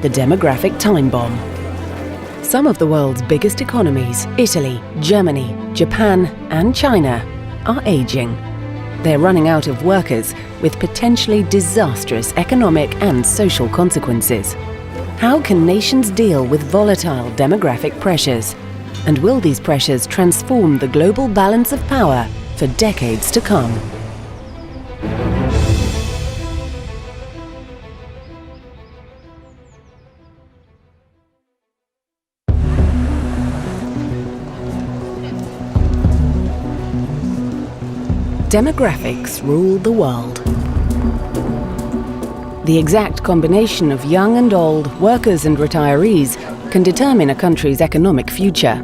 the demographic time bomb. Some of the world's biggest economies, Italy, Germany, Japan and China, are aging. They're running out of workers with potentially disastrous economic and social consequences. How can nations deal with volatile demographic pressures? And will these pressures transform the global balance of power for decades to come? Demographics rule the world. The exact combination of young and old, workers and retirees can determine a country's economic future.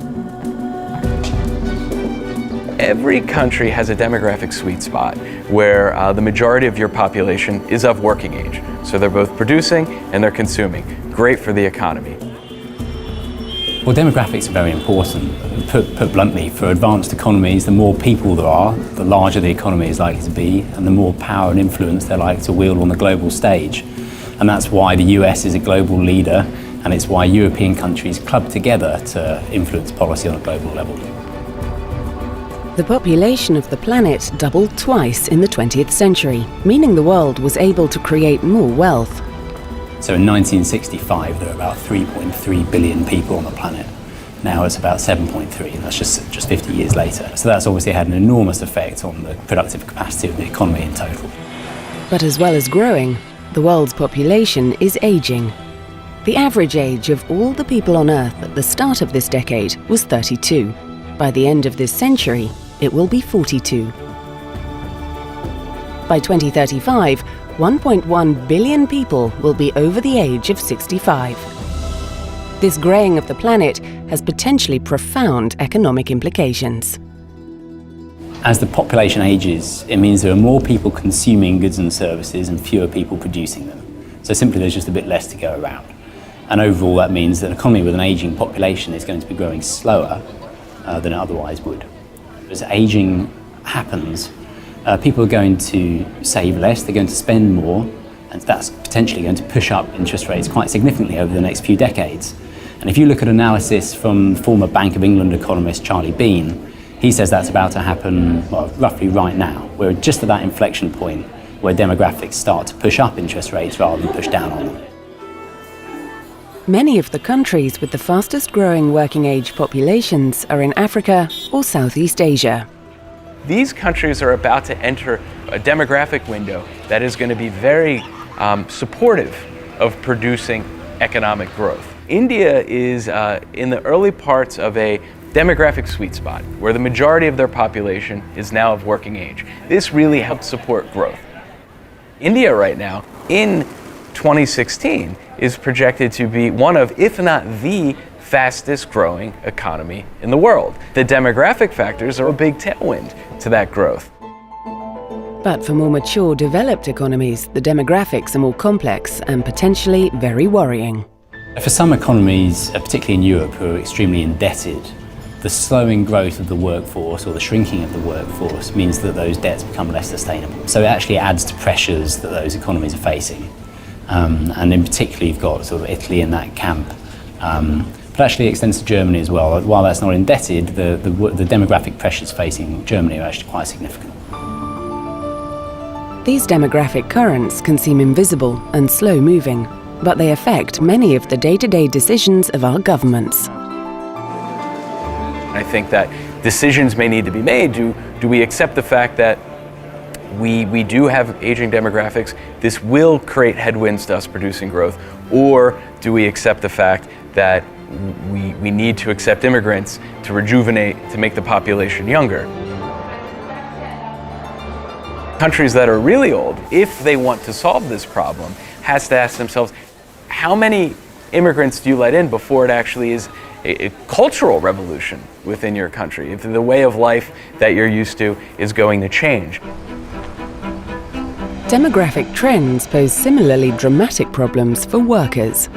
Every country has a demographic sweet spot where the majority of your population is of working age. So they're both producing and they're consuming. Great for the economy. Well, demographics are very important. Put bluntly, for advanced economies, the more people there are, the larger the economy is likely to be, and the more power and influence they're likely to wield on the global stage. And that's why the US is a global leader, and it's why European countries club together to influence policy on a global level. The population of the planet doubled twice in the 20th century, meaning the world was able to create more wealth. So in 1965, there were about 3.3 billion people on the planet. Now it's about 7.3, and that's just 50 years later. So that's obviously had an enormous effect on the productive capacity of the economy in total. But as well as growing, the world's population is aging. The average age of all the people on Earth at the start of this decade was 32. By the end of this century, it will be 42. By 2035, 1.1 billion people will be over the age of 65. This greying of the planet has potentially profound economic implications. As the population ages, it means there are more people consuming goods and services and fewer people producing them. So simply there's just a bit less to go around. And overall that means that an economy with an aging population is going to be growing slower than it otherwise would. As aging happens, people are going to save less, they're going to spend more, and that's potentially going to push up interest rates quite significantly over the next few decades. And if you look at analysis from former Bank of England economist Charlie Bean, he says that's about to happen, well, roughly right now. We're just at that inflection point where demographics start to push up interest rates rather than push down on them. Many of the countries with the fastest growing working age populations are in Africa or Southeast Asia. These countries are about to enter a demographic window that is going to be very supportive of producing economic growth. India is in the early parts of a demographic sweet spot where the majority of their population is now of working age. This really helps support growth. India right now, in 2016, is projected to be one of, if not the fastest growing economy in the world. The demographic factors are a big tailwind to that growth. But for more mature, developed economies, the demographics are more complex and potentially very worrying. For some economies, particularly in Europe, who are extremely indebted, the slowing growth of the workforce or the shrinking of the workforce means that those debts become less sustainable. So it actually adds to pressures that those economies are facing. And in particular, you've got sort of Italy in that camp. But actually it extends to Germany as well. While that's not indebted, the demographic pressures facing Germany are actually quite significant. These demographic currents can seem invisible and slow-moving, but they affect many of the day-to-day decisions of our governments. I think that decisions may need to be made. Do we accept the fact that we do have aging demographics? This will create headwinds to us producing growth. Or do we accept the fact that we need to accept immigrants to rejuvenate, to make the population younger? Countries that are really old, if they want to solve this problem, has to ask themselves, how many immigrants do you let in before it actually is a cultural revolution within your country, if the way of life that you're used to is going to change? Demographic trends pose similarly dramatic problems for workers.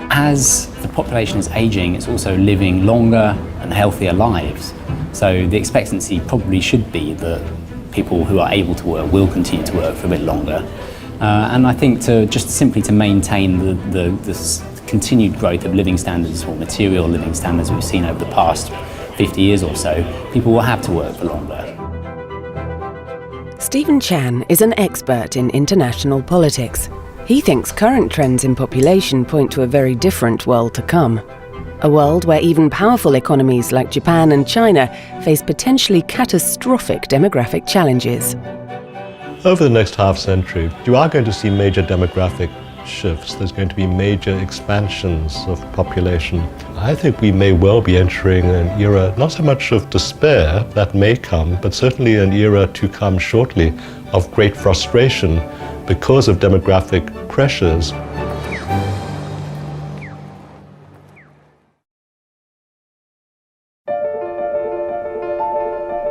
As the population is aging, it's also living longer and healthier lives. So the expectancy probably should be that people who are able to work will continue to work for a bit longer. And I think just simply to maintain the continued growth of living standards, or material living standards we've seen over the past 50 years or so, people will have to work for longer. Stephen Chan is an expert in international politics. He thinks current trends in population point to a very different world to come. A world where even powerful economies like Japan and China face potentially catastrophic demographic challenges. Over the next half century, you are going to see major demographic shifts. There's going to be major expansions of population. I think we may well be entering an era, not so much of despair, that may come, but certainly an era to come shortly of great frustration because of demographic pressures.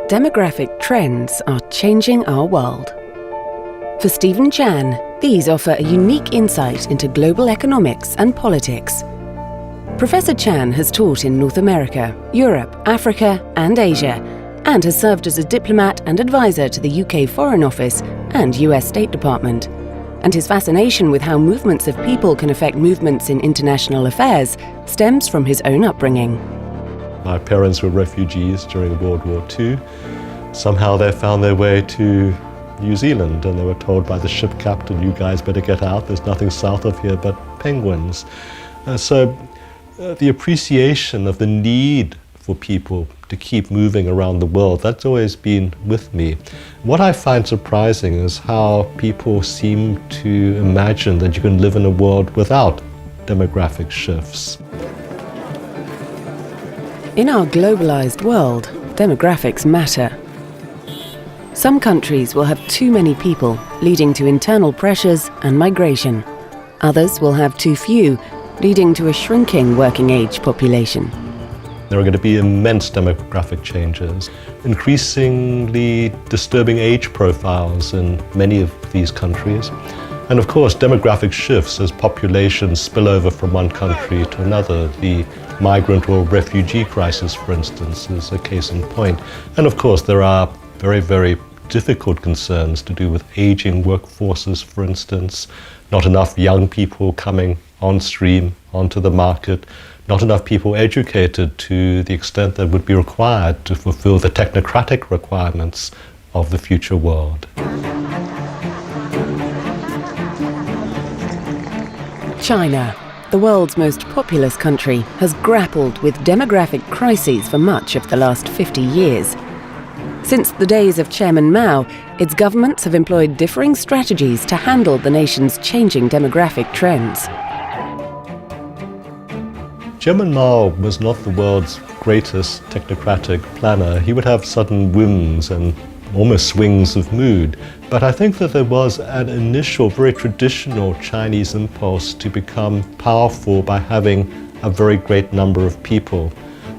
Demographic trends are changing our world. For Stephen Chan, these offer a unique insight into global economics and politics. Professor Chan has taught in North America, Europe, Africa and Asia, and has served as a diplomat and advisor to the UK Foreign Office and US State Department. And his fascination with how movements of people can affect movements in international affairs stems from his own upbringing. My parents were refugees during World War II. Somehow they found their way to New Zealand, and they were told by the ship captain, you guys better get out, there's nothing south of here but penguins. So the appreciation of the need for people to keep moving around the world, that's always been with me. What I find surprising is how people seem to imagine that you can live in a world without demographic shifts. In our globalized world, demographics matter. Some countries will have too many people, leading to internal pressures and migration. Others will have too few, leading to a shrinking working-age population. There are going to be immense demographic changes, increasingly disturbing age profiles in many of these countries. And of course, demographic shifts as populations spill over from one country to another. The migrant or refugee crisis, for instance, is a case in point. And of course, there are very, very difficult concerns to do with aging workforces, for instance, not enough young people coming on stream onto the market, not enough people educated to the extent that would be required to fulfill the technocratic requirements of the future world. China, the world's most populous country, has grappled with demographic crises for much of the last 50 years. Since the days of Chairman Mao, its governments have employed differing strategies to handle the nation's changing demographic trends. Chairman Mao was not the world's greatest technocratic planner. He would have sudden whims and almost swings of mood. But I think that there was an initial, very traditional Chinese impulse to become powerful by having a very great number of people.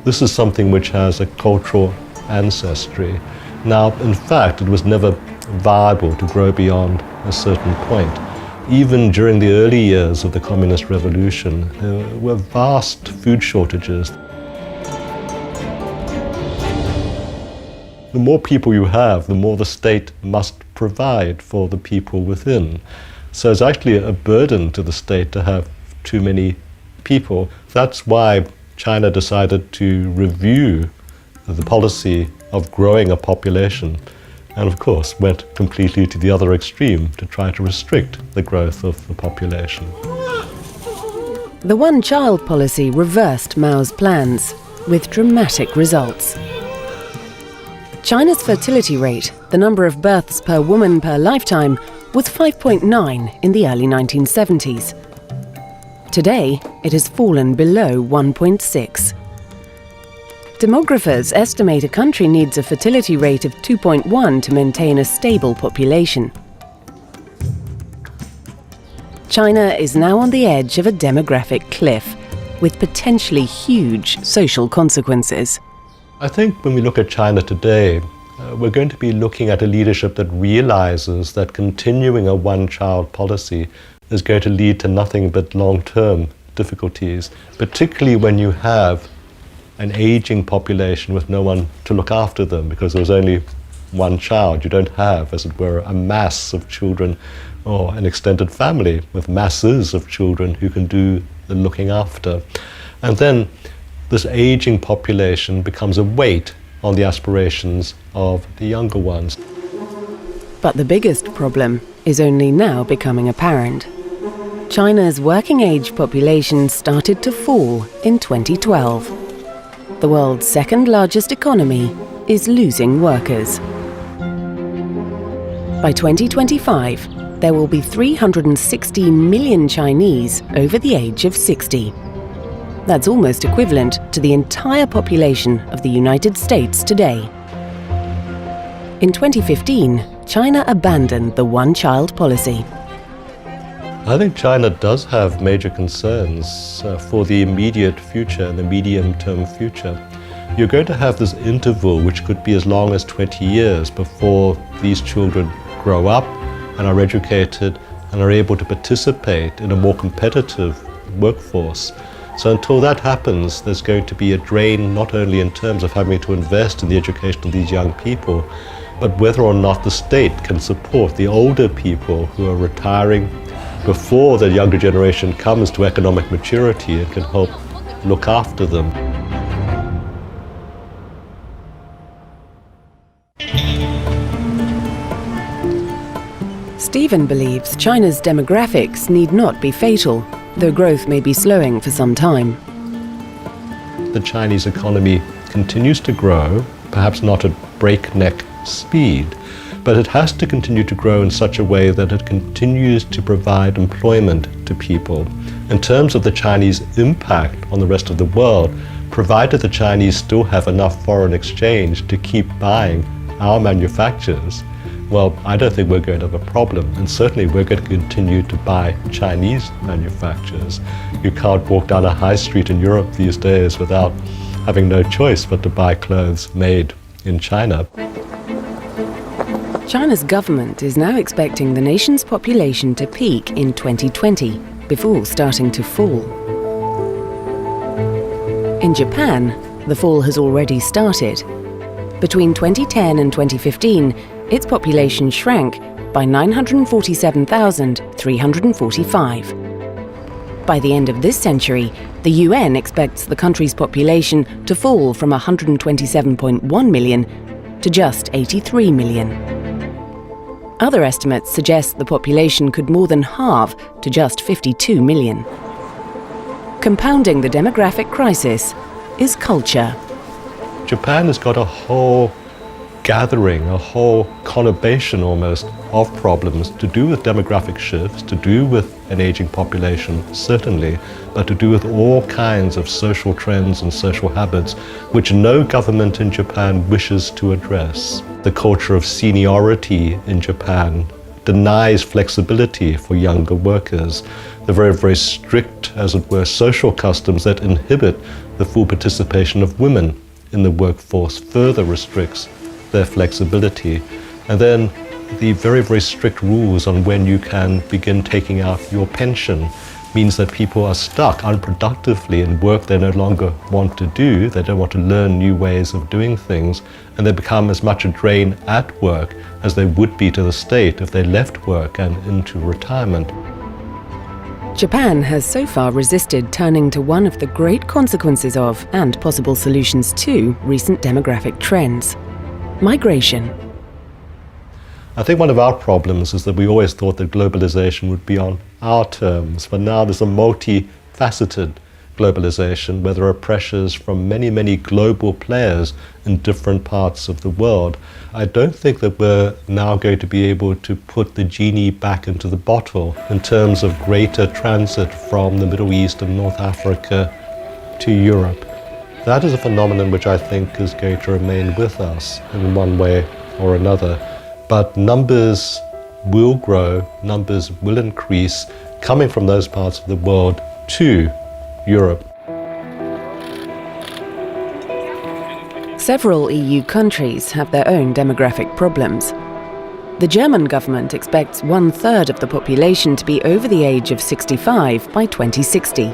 This is something which has a cultural ancestry. Now, in fact, it was never viable to grow beyond a certain point. Even during the early years of the Communist Revolution, there were vast food shortages. The more people you have, the more the state must provide for the people within. So it's actually a burden to the state to have too many people. That's why China decided to review the policy of growing a population, and of course went completely to the other extreme to try to restrict the growth of the population. The one-child policy reversed Mao's plans, with dramatic results. China's fertility rate, the number of births per woman per lifetime, was 5.9 in the early 1970s. Today, it has fallen below 1.6. Demographers estimate a country needs a fertility rate of 2.1 to maintain a stable population. China is now on the edge of a demographic cliff, with potentially huge social consequences. I think when we look at China today, we're going to be looking at a leadership that realizes that continuing a one-child policy is going to lead to nothing but long-term difficulties, particularly when you have an aging population with no one to look after them, because there was only one child. You don't have, as it were, a mass of children or an extended family with masses of children who can do the looking after. And then this aging population becomes a weight on the aspirations of the younger ones. But the biggest problem is only now becoming apparent. China's working age population started to fall in 2012. The world's second largest economy is losing workers. By 2025, there will be 360 million Chinese over the age of 60. That's almost equivalent to the entire population of the United States today. In 2015, China abandoned the one-child policy. I think China does have major concerns for the immediate future and the medium-term future. You're going to have this interval which could be as long as 20 years before these children grow up and are educated and are able to participate in a more competitive workforce. So until that happens, there's going to be a drain not only in terms of having to invest in the education of these young people, but whether or not the state can support the older people who are retiring before the younger generation comes to economic maturity and can help look after them. Stephen believes China's demographics need not be fatal, though growth may be slowing for some time. The Chinese economy continues to grow, perhaps not at breakneck speed, but it has to continue to grow in such a way that it continues to provide employment to people. In terms of the Chinese impact on the rest of the world, provided the Chinese still have enough foreign exchange to keep buying our manufacturers, well, I don't think we're going to have a problem, and certainly we're going to continue to buy Chinese manufacturers. You can't walk down a high street in Europe these days without having no choice but to buy clothes made in China. China's government is now expecting the nation's population to peak in 2020, before starting to fall. In Japan, the fall has already started. Between 2010 and 2015, its population shrank by 947,345. By the end of this century, the UN expects the country's population to fall from 127.1 million to just 83 million. Other estimates suggest the population could more than halve to just 52 million. Compounding the demographic crisis is culture. Japan has got a whole gathering, a whole conurbation almost of problems to do with demographic shifts, to do with an aging population, certainly, but to do with all kinds of social trends and social habits which no government in Japan wishes to address. The culture of seniority in Japan denies flexibility for younger workers. The very, very strict, as it were, social customs that inhibit the full participation of women in the workforce further restricts their flexibility. And then the very, very strict rules on when you can begin taking out your pension means that people are stuck unproductively in work they no longer want to do. They don't want to learn new ways of doing things, and they become as much a drain at work as they would be to the state if they left work and into retirement. Japan has so far resisted turning to one of the great consequences of, and possible solutions to, recent demographic trends: migration. I think one of our problems is that we always thought that globalization would be on our terms, but now there's a multifaceted globalization where there are pressures from many, many global players in different parts of the world. I don't think that we're now going to be able to put the genie back into the bottle in terms of greater transit from the Middle East and North Africa to Europe. That is a phenomenon which I think is going to remain with us in one way or another. But numbers will grow, numbers will increase, coming from those parts of the world to Europe. Several EU countries have their own demographic problems. The German government expects 1/3 of the population to be over the age of 65 by 2060.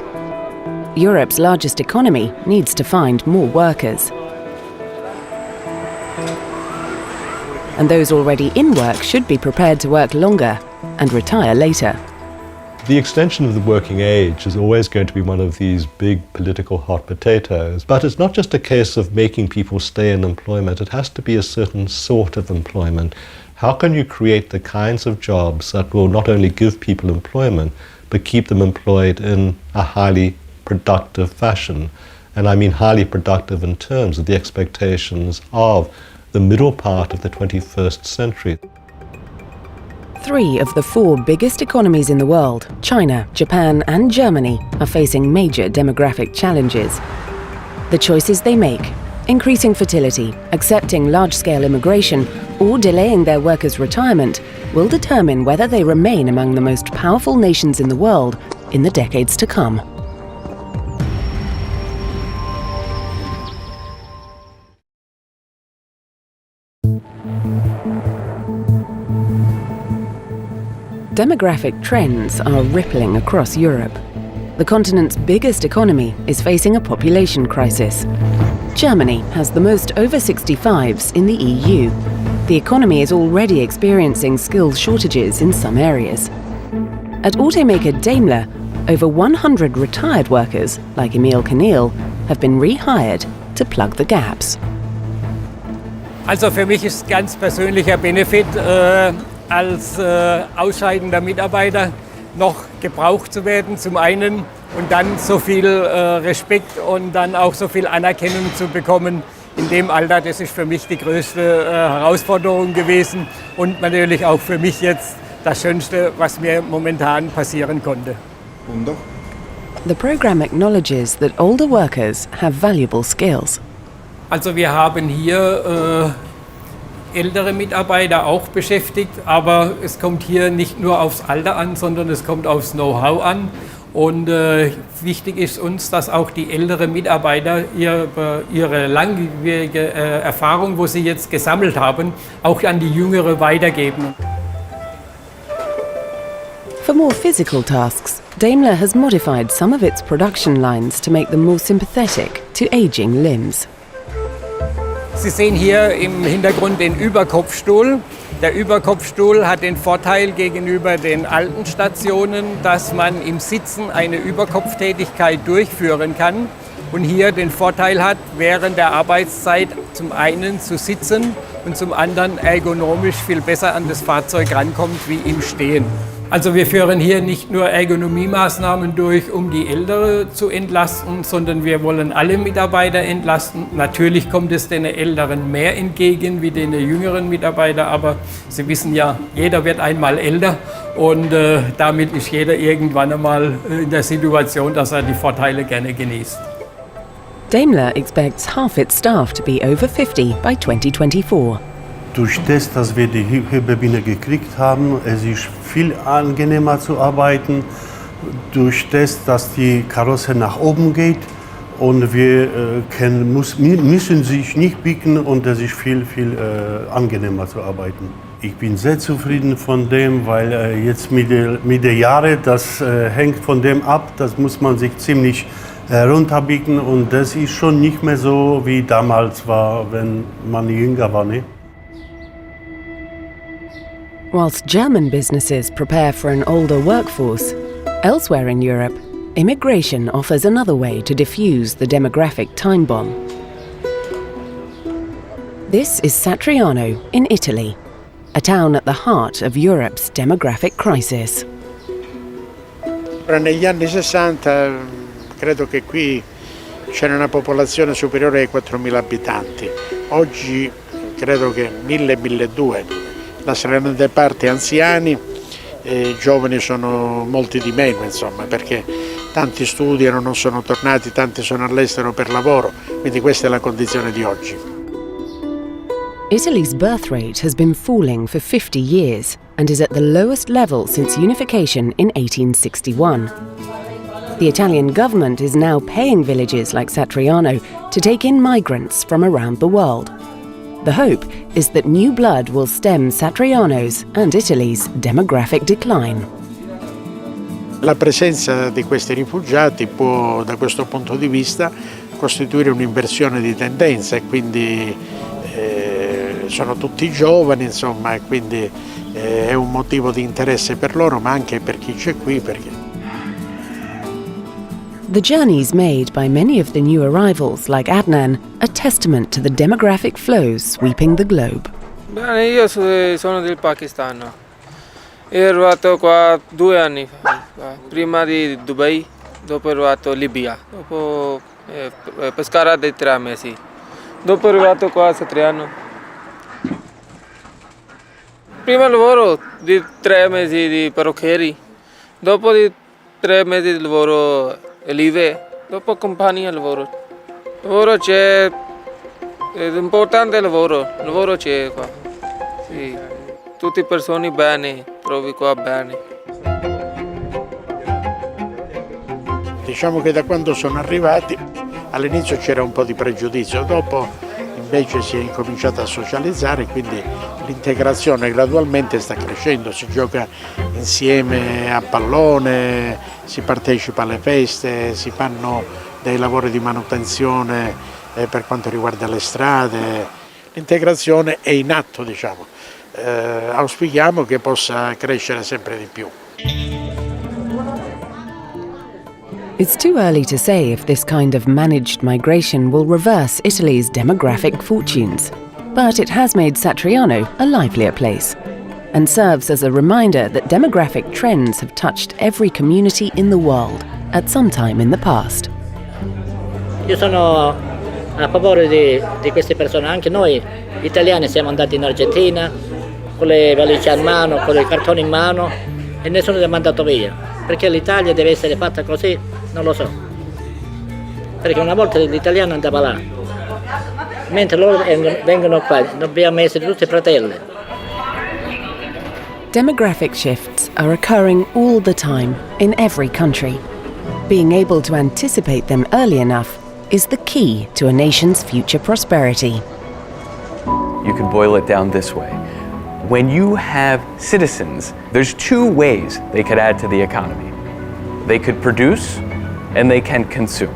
Europe's largest economy needs to find more workers. and those already in work should be prepared to work longer and retire later. The extension of the working age is always going to be one of these big political hot potatoes, but it's not just a case of making people stay in employment, it has to be a certain sort of employment. How can you create the kinds of jobs that will not only give people employment, but keep them employed in a highly productive fashion? And I mean highly productive in terms of the expectations of the middle part of the 21st century. 3 of the 4 biggest economies in the world, China, Japan and Germany, are facing major demographic challenges. The choices they make, increasing fertility, accepting large-scale immigration, or delaying their workers' retirement, will determine whether they remain among the most powerful nations in the world in the decades to come. Demographic trends are rippling across Europe. The continent's biggest economy is facing a population crisis. Germany has the most over 65s in the EU. The economy is already experiencing skills shortages in some areas. At automaker Daimler, over 100 retired workers, like Emil Keneal, have been rehired to plug the gaps. Also für mich ist ganz persönlicher Benefit, als ausscheidender Mitarbeiter noch gebraucht zu werden, zum einen, und dann so viel Respekt und dann auch so viel Anerkennung zu bekommen in dem Alter. Das ist für mich die größte Herausforderung gewesen und natürlich auch für mich jetzt das Schönste, was mir momentan passieren konnte. The program acknowledges that older workers have valuable skills. Also wir haben hier ältere Mitarbeiter auch beschäftigt, aber es kommt hier nicht nur aufs Alter an, sondern es kommt aufs Know-how an. Und wichtig ist uns, dass auch die älteren Mitarbeiter ihre langjährige Erfahrung, wo sie jetzt gesammelt haben, auch an die Jüngere weitergeben. For more physical tasks, Daimler has modified some of its production lines to make them more sympathetic to aging limbs. Sie sehen hier im Hintergrund den Überkopfstuhl. Der Überkopfstuhl hat den Vorteil gegenüber den alten Stationen, dass man im Sitzen eine Überkopftätigkeit durchführen kann und hier den Vorteil hat, während der Arbeitszeit zum einen zu sitzen und zum anderen ergonomisch viel besser an das Fahrzeug rankommt wie im Stehen. Also wir führen hier nicht nur Ergonomiemaßnahmen durch, um die Ältere zu entlasten, sondern wir wollen alle Mitarbeiter entlasten. Natürlich kommt es den Älteren mehr entgegen wie den jüngeren Mitarbeitern, aber Sie wissen ja, jeder wird einmal älter und damit ist jeder irgendwann einmal in der Situation, dass er die Vorteile gerne genießt. Daimler expects half its staff to be over 50 by 2024. Durch das, dass wir die Hebebühne gekriegt haben, es ist viel angenehmer zu arbeiten. Durch das, dass die Karosse nach oben geht und wir müssen sich nicht biegen und es ist viel angenehmer zu arbeiten. Ich bin sehr zufrieden von dem, weil jetzt mit der Jahre, das hängt von dem ab, das muss man sich ziemlich runterbiegen und das ist schon nicht mehr so, wie damals war, wenn man jünger war. Ne? Whilst German businesses prepare for an older workforce, elsewhere in Europe, immigration offers another way to defuse the demographic time bomb. This is Satriano in Italy, a town at the heart of Europe's demographic crisis. Negli anni 60 credo che qui c'era una popolazione superiore ai 4.000 abitanti. Oggi credo che 1.000-1.200. La stragrande parte anziani, giovani sono molti di meno, insomma, perché tanti studiano, non sono tornati, tanti sono all'estero per lavoro, quindi questa è la condizione di oggi. Italy's birth rate has been falling for 50 years and is at the lowest level since unification in 1861. The Italian government is now paying villages like Satriano to take in migrants from around the world. The hope is that new blood will stem Satriano's and Italy's demographic decline. La presenza di questi rifugiati può, da questo punto di vista, costituire un'inversione di tendenza e quindi sono tutti giovani, insomma, e quindi è un motivo di interesse per loro, ma anche per chi c'è qui. The journeys made by many of the new arrivals, like Adnan, are testament to the demographic flows sweeping the globe. Bene, io sono del Pakistan. Ero arrivato qua 2 anni fa, prima di Dubai, dopo ero arrivato in Libia, dopo pescara di 3 mesi, dopo ero arrivato qua a 3 anni. Prima lavoro di 3 mesi di parrucchieri, dopo di 3 mesi di lavoro live, dopo compagnia lavoro. Lavoro c'è, è importante lavoro c'è qua. Sì, tutte le persone bene, trovi qua bene. Diciamo che da quando sono arrivati all'inizio c'era un po' di pregiudizio, dopo invece si è incominciato a socializzare, quindi l'integrazione gradualmente sta crescendo, si gioca insieme a pallone, si partecipa alle feste, si fanno dei lavori di manutenzione per quanto riguarda le strade, l'integrazione è in atto, diciamo. Auspichiamo che possa crescere sempre di più. It's too early to say if this kind of managed migration will reverse Italy's demographic fortunes, but it has made Satriano a livelier place and serves as a reminder that demographic trends have touched every community in the world at some time in the past. Io sono a favore di queste persone, anche noi italiani siamo andati in Argentina con le valigie in mano, con i cartoni in mano e nessuno li ha mandato via. Perché l'Italia deve essere fatta così? Non lo so. Perché una volta l'italiano andava là, mentre loro vengono qua, dobbiamo essere tutti fratelli. Demographic shifts are occurring all the time in every country. Being able to anticipate them early enough is the key to a nation's future prosperity. You can boil it down this way. When you have citizens, there's 2 ways they could add to the economy. They could produce and they can consume.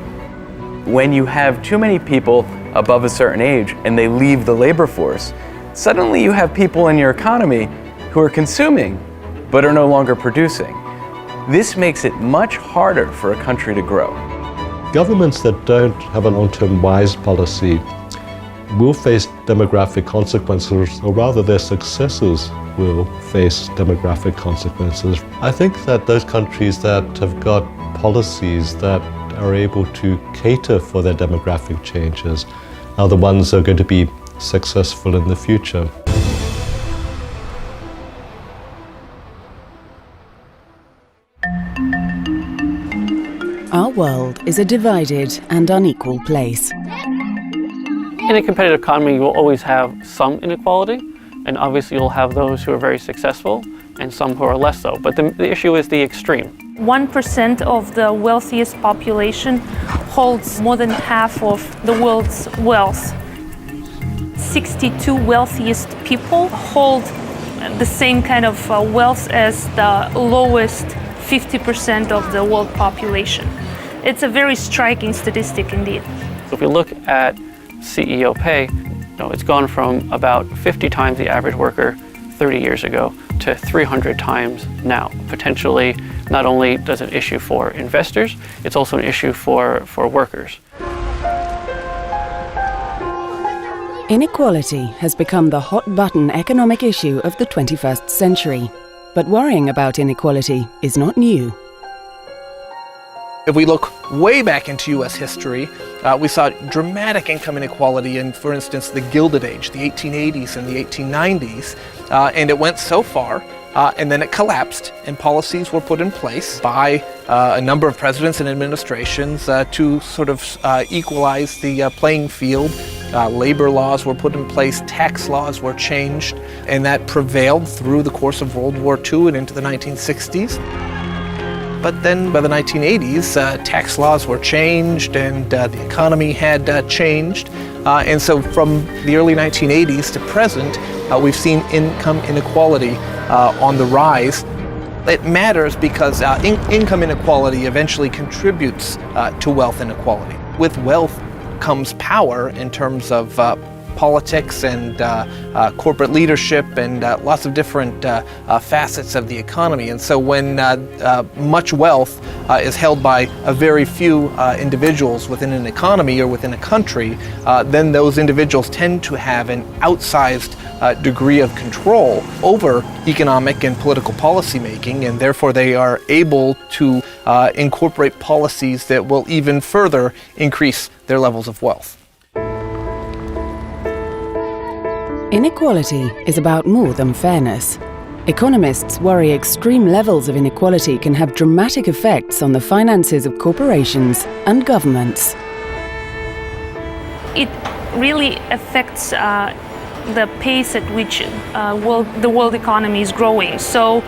When you have too many people above a certain age and they leave the labor force, suddenly you have people in your economy who are consuming but are no longer producing. This makes it much harder for a country to grow. Governments that don't have a long-term wise policy will face demographic consequences, or rather their successors will face demographic consequences. I think that those countries that have got policies that are able to cater for their demographic changes are the ones that are going to be successful in the future. Our world is a divided and unequal place. In a competitive economy, you will always have some inequality, and obviously you'll have those who are very successful and some who are less so. But the issue is the extreme. 1% of the wealthiest population holds more than half of the world's wealth. 62 wealthiest people hold the same kind of wealth as the lowest 50% of the world population. It's a very striking statistic indeed. So if we look at CEO pay, it's gone from about 50 times the average worker 30 years ago to 300 times now. Potentially, not only does it an issue for investors, it's also an issue for workers. Inequality has become the hot-button economic issue of the 21st century. But worrying about inequality is not new. If we look way back into U.S. history, we saw dramatic income inequality in, for instance, the Gilded Age, the 1880s and the 1890s, and it went so far, and then it collapsed, and policies were put in place by a number of presidents and administrations to sort of equalize the playing field. Labor laws were put in place, tax laws were changed, and that prevailed through the course of World War II and into the 1960s. But then by the 1980s, tax laws were changed and the economy had changed. And so from the early 1980s to present, we've seen income inequality on the rise. It matters because income inequality eventually contributes to wealth inequality. With wealth comes power in terms of politics and corporate leadership and lots of different facets of the economy. And so when much wealth is held by a very few individuals within an economy or within a country, then those individuals tend to have an outsized degree of control over economic and political policy making, and therefore they are able to incorporate policies that will even further increase their levels of wealth. Inequality is about more than fairness. Economists worry extreme levels of inequality can have dramatic effects on the finances of corporations and governments. It really affects the pace at which the world economy is growing. So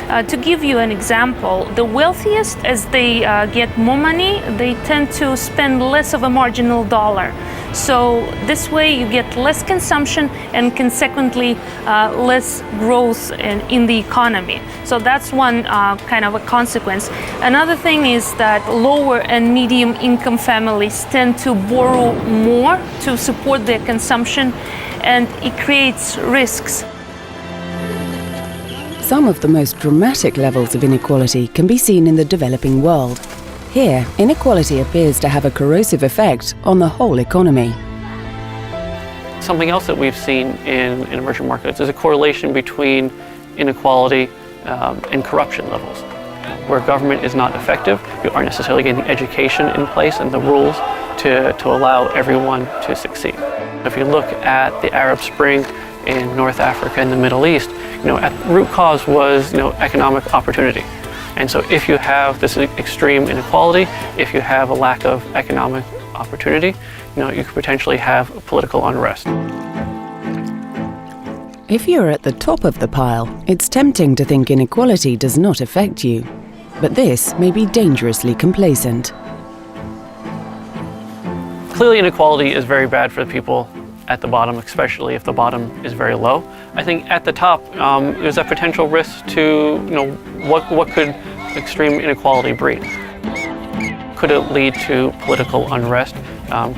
to give you an example, the wealthiest, as they get more money, they tend to spend less of a marginal dollar. So this way you get less consumption and consequently less growth in the economy. So that's one kind of a consequence. Another thing is that lower and medium income families tend to borrow more to support their consumption, and it creates risks. Some of the most dramatic levels of inequality can be seen in the developing world. Here, inequality appears to have a corrosive effect on the whole economy. Something else that we've seen in emerging markets is a correlation between inequality and corruption levels. Where government is not effective, you aren't necessarily getting education in place and the rules to allow everyone to succeed. If you look at the Arab Spring in North Africa and the Middle East, at root cause was economic opportunity. And so if you have this extreme inequality, if you have a lack of economic opportunity, you could potentially have political unrest. If you're at the top of the pile, it's tempting to think inequality does not affect you. But this may be dangerously complacent. Clearly, inequality is very bad for the people at the bottom, especially if the bottom is very low. I think at the top, there's a potential risk to, what could extreme inequality breed? Could it lead to political unrest?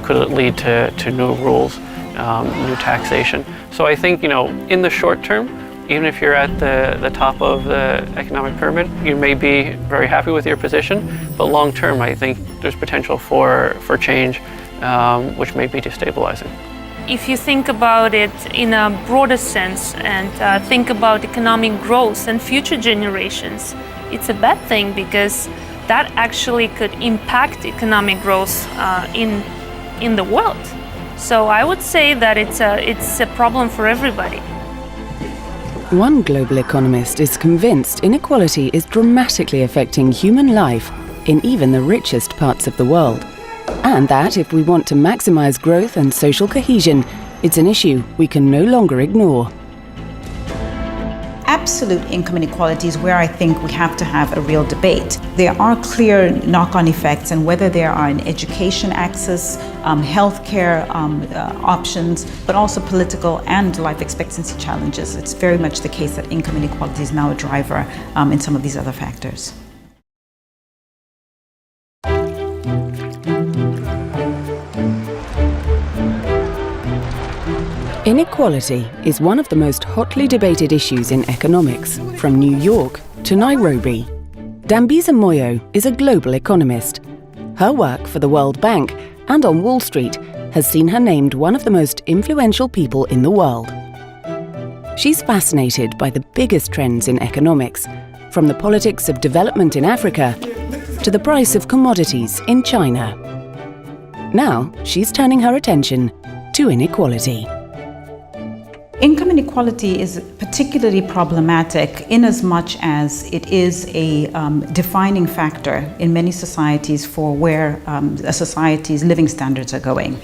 Could it lead to new rules, new taxation? So I think, in the short term, even if you're at the top of the economic pyramid, you may be very happy with your position, but long term, I think there's potential for change, which may be destabilizing. If you think about it in a broader sense and think about economic growth and future generations, it's a bad thing because that actually could impact economic growth in the world. So I would say that it's a problem for everybody. One global economist is convinced inequality is dramatically affecting human life in even the richest parts of the world. And that if we want to maximize growth and social cohesion, it's an issue we can no longer ignore. Absolute income inequality is where I think we have to have a real debate. There are clear knock-on effects, and whether there are an education access, healthcare options, but also political and life expectancy challenges. It's very much the case that income inequality is now a driver in some of these other factors. Inequality is one of the most hotly debated issues in economics, from New York to Nairobi. Dambisa Moyo is a global economist. Her work for the World Bank and on Wall Street has seen her named one of the most influential people in the world. She's fascinated by the biggest trends in economics, from the politics of development in Africa to the price of commodities in China. Now she's turning her attention to inequality. Income inequality is particularly problematic in as much as it is a defining factor in many societies for where a society's living standards are going.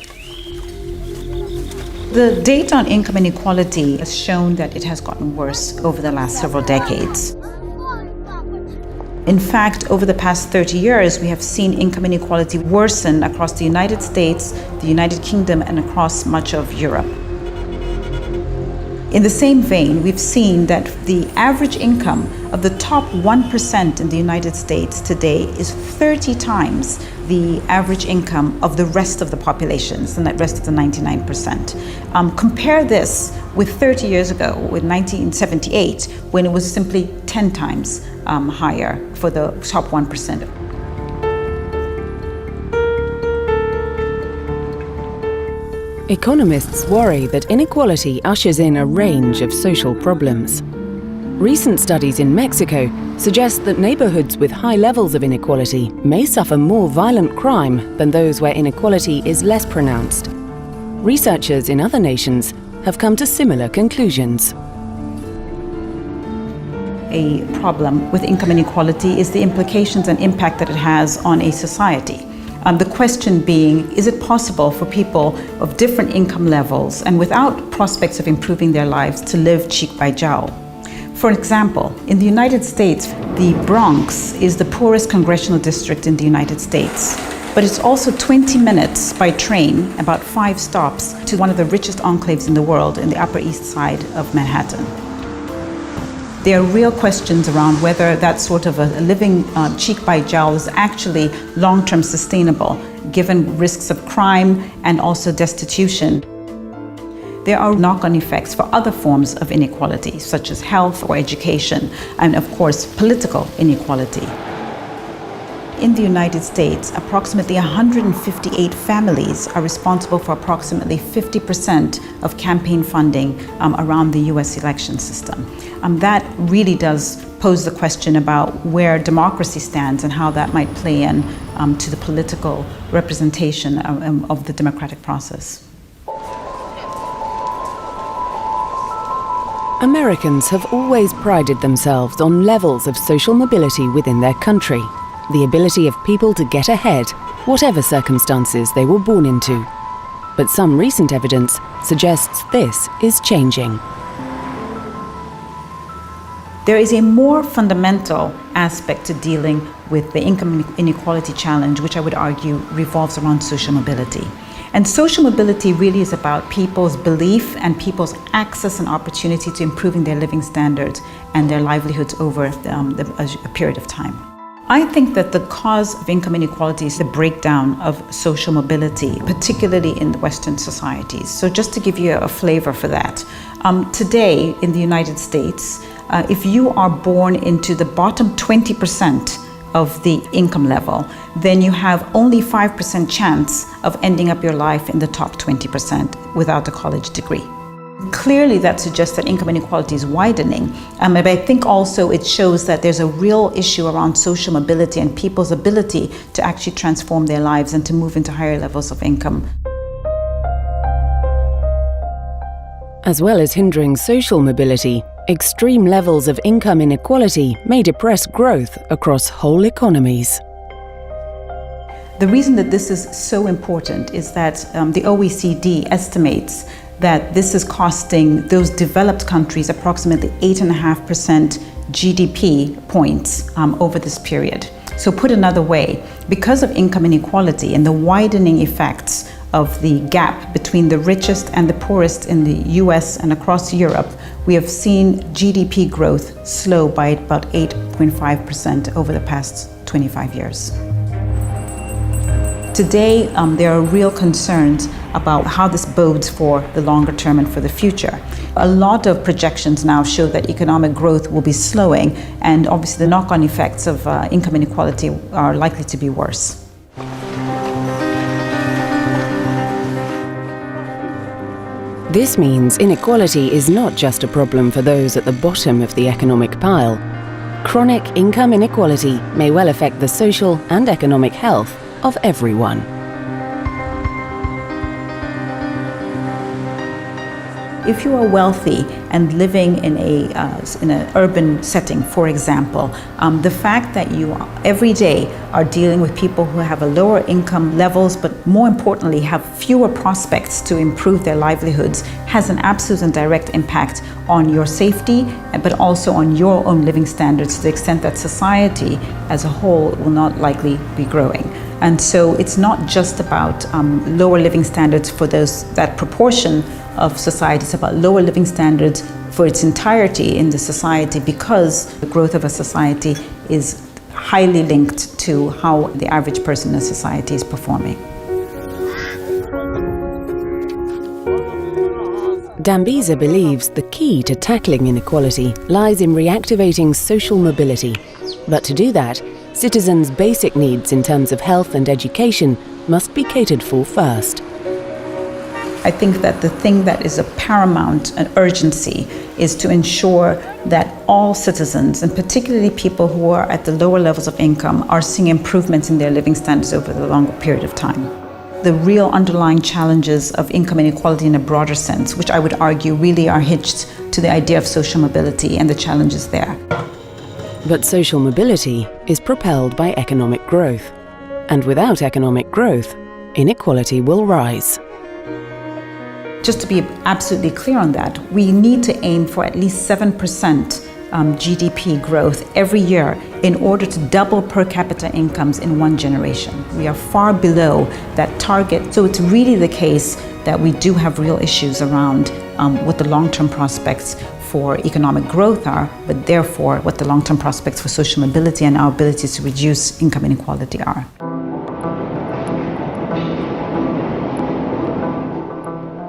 The data on income inequality has shown that it has gotten worse over the last several decades. In fact, over the past 30 years, we have seen income inequality worsen across the United States, the United Kingdom, and across much of Europe. In the same vein, we've seen that the average income of the top 1% in the United States today is 30 times the average income of the rest of the populations, and the rest of the 99%. Compare this with 30 years ago, with 1978, when it was simply 10 times higher for the top 1%. Economists worry that inequality ushers in a range of social problems. Recent studies in Mexico suggest that neighborhoods with high levels of inequality may suffer more violent crime than those where inequality is less pronounced. Researchers in other nations have come to similar conclusions. A problem with income inequality is the implications and impact that it has on a society. The question being, is it possible for people of different income levels and without prospects of improving their lives to live cheek by jowl? For example, in the United States, the Bronx is the poorest congressional district in the United States, but it's also 20 minutes by train, about 5 stops, to one of the richest enclaves in the world in the Upper East Side of Manhattan. There are real questions around whether that sort of a living cheek by jowl is actually long-term sustainable, given risks of crime and also destitution. There are knock-on effects for other forms of inequality, such as health or education, and of course, political inequality. In the United States, approximately 158 families are responsible for approximately 50% of campaign funding around the US election system. That really does pose the question about where democracy stands and how that might play in to the political representation of the democratic process. Americans have always prided themselves on levels of social mobility within their country, the ability of people to get ahead, whatever circumstances they were born into. But some recent evidence suggests this is changing. There is a more fundamental aspect to dealing with the income inequality challenge, which I would argue revolves around social mobility. And social mobility really is about people's belief and people's access and opportunity to improving their living standards and their livelihoods over a period of time. I think that the cause of income inequality is the breakdown of social mobility, particularly in Western societies. So just to give you a flavor for that, today in the United States, if you are born into the bottom 20% of the income level, then you have only 5% chance of ending up your life in the top 20% without a college degree. Clearly that suggests that income inequality is widening, but I think also it shows that there's a real issue around social mobility and people's ability to actually transform their lives and to move into higher levels of income. As well as hindering social mobility, extreme levels of income inequality may depress growth across whole economies. The reason that this is so important is that the OECD estimates that this is costing those developed countries approximately 8.5% GDP points over this period. So put another way, because of income inequality and the widening effects of the gap between the richest and the poorest in the US and across Europe, we have seen GDP growth slow by about 8.5% over the past 25 years. Today, there are real concerns about how this bodes for the longer term and for the future. A lot of projections now show that economic growth will be slowing, and obviously the knock-on effects of income inequality are likely to be worse. This means inequality is not just a problem for those at the bottom of the economic pile. Chronic income inequality may well affect the social and economic health of everyone. If you are wealthy and living in an urban setting, for example, the fact that you every day are dealing with people who have a lower income levels, but more importantly have fewer prospects to improve their livelihoods, has an absolute and direct impact on your safety, but also on your own living standards to the extent that society as a whole will not likely be growing. And so it's not just about lower living standards for that proportion of society, it's about lower living standards for its entirety in the society, because the growth of a society is highly linked to how the average person in a society is performing. Dambisa believes the key to tackling inequality lies in reactivating social mobility. But to do that, citizens' basic needs in terms of health and education must be catered for first. I think that the thing that is of paramount urgency is to ensure that all citizens, and particularly people who are at the lower levels of income, are seeing improvements in their living standards over the longer period of time. The real underlying challenges of income inequality in a broader sense, which I would argue really are hitched to the idea of social mobility and the challenges there. But social mobility is propelled by economic growth. And without economic growth, inequality will rise. Just to be absolutely clear on that, we need to aim for at least 7% GDP growth every year in order to double per capita incomes in one generation. We are far below that target. So it's really the case that we do have real issues around what the long-term prospects for economic growth are, but therefore what the long-term prospects for social mobility and our ability to reduce income inequality are.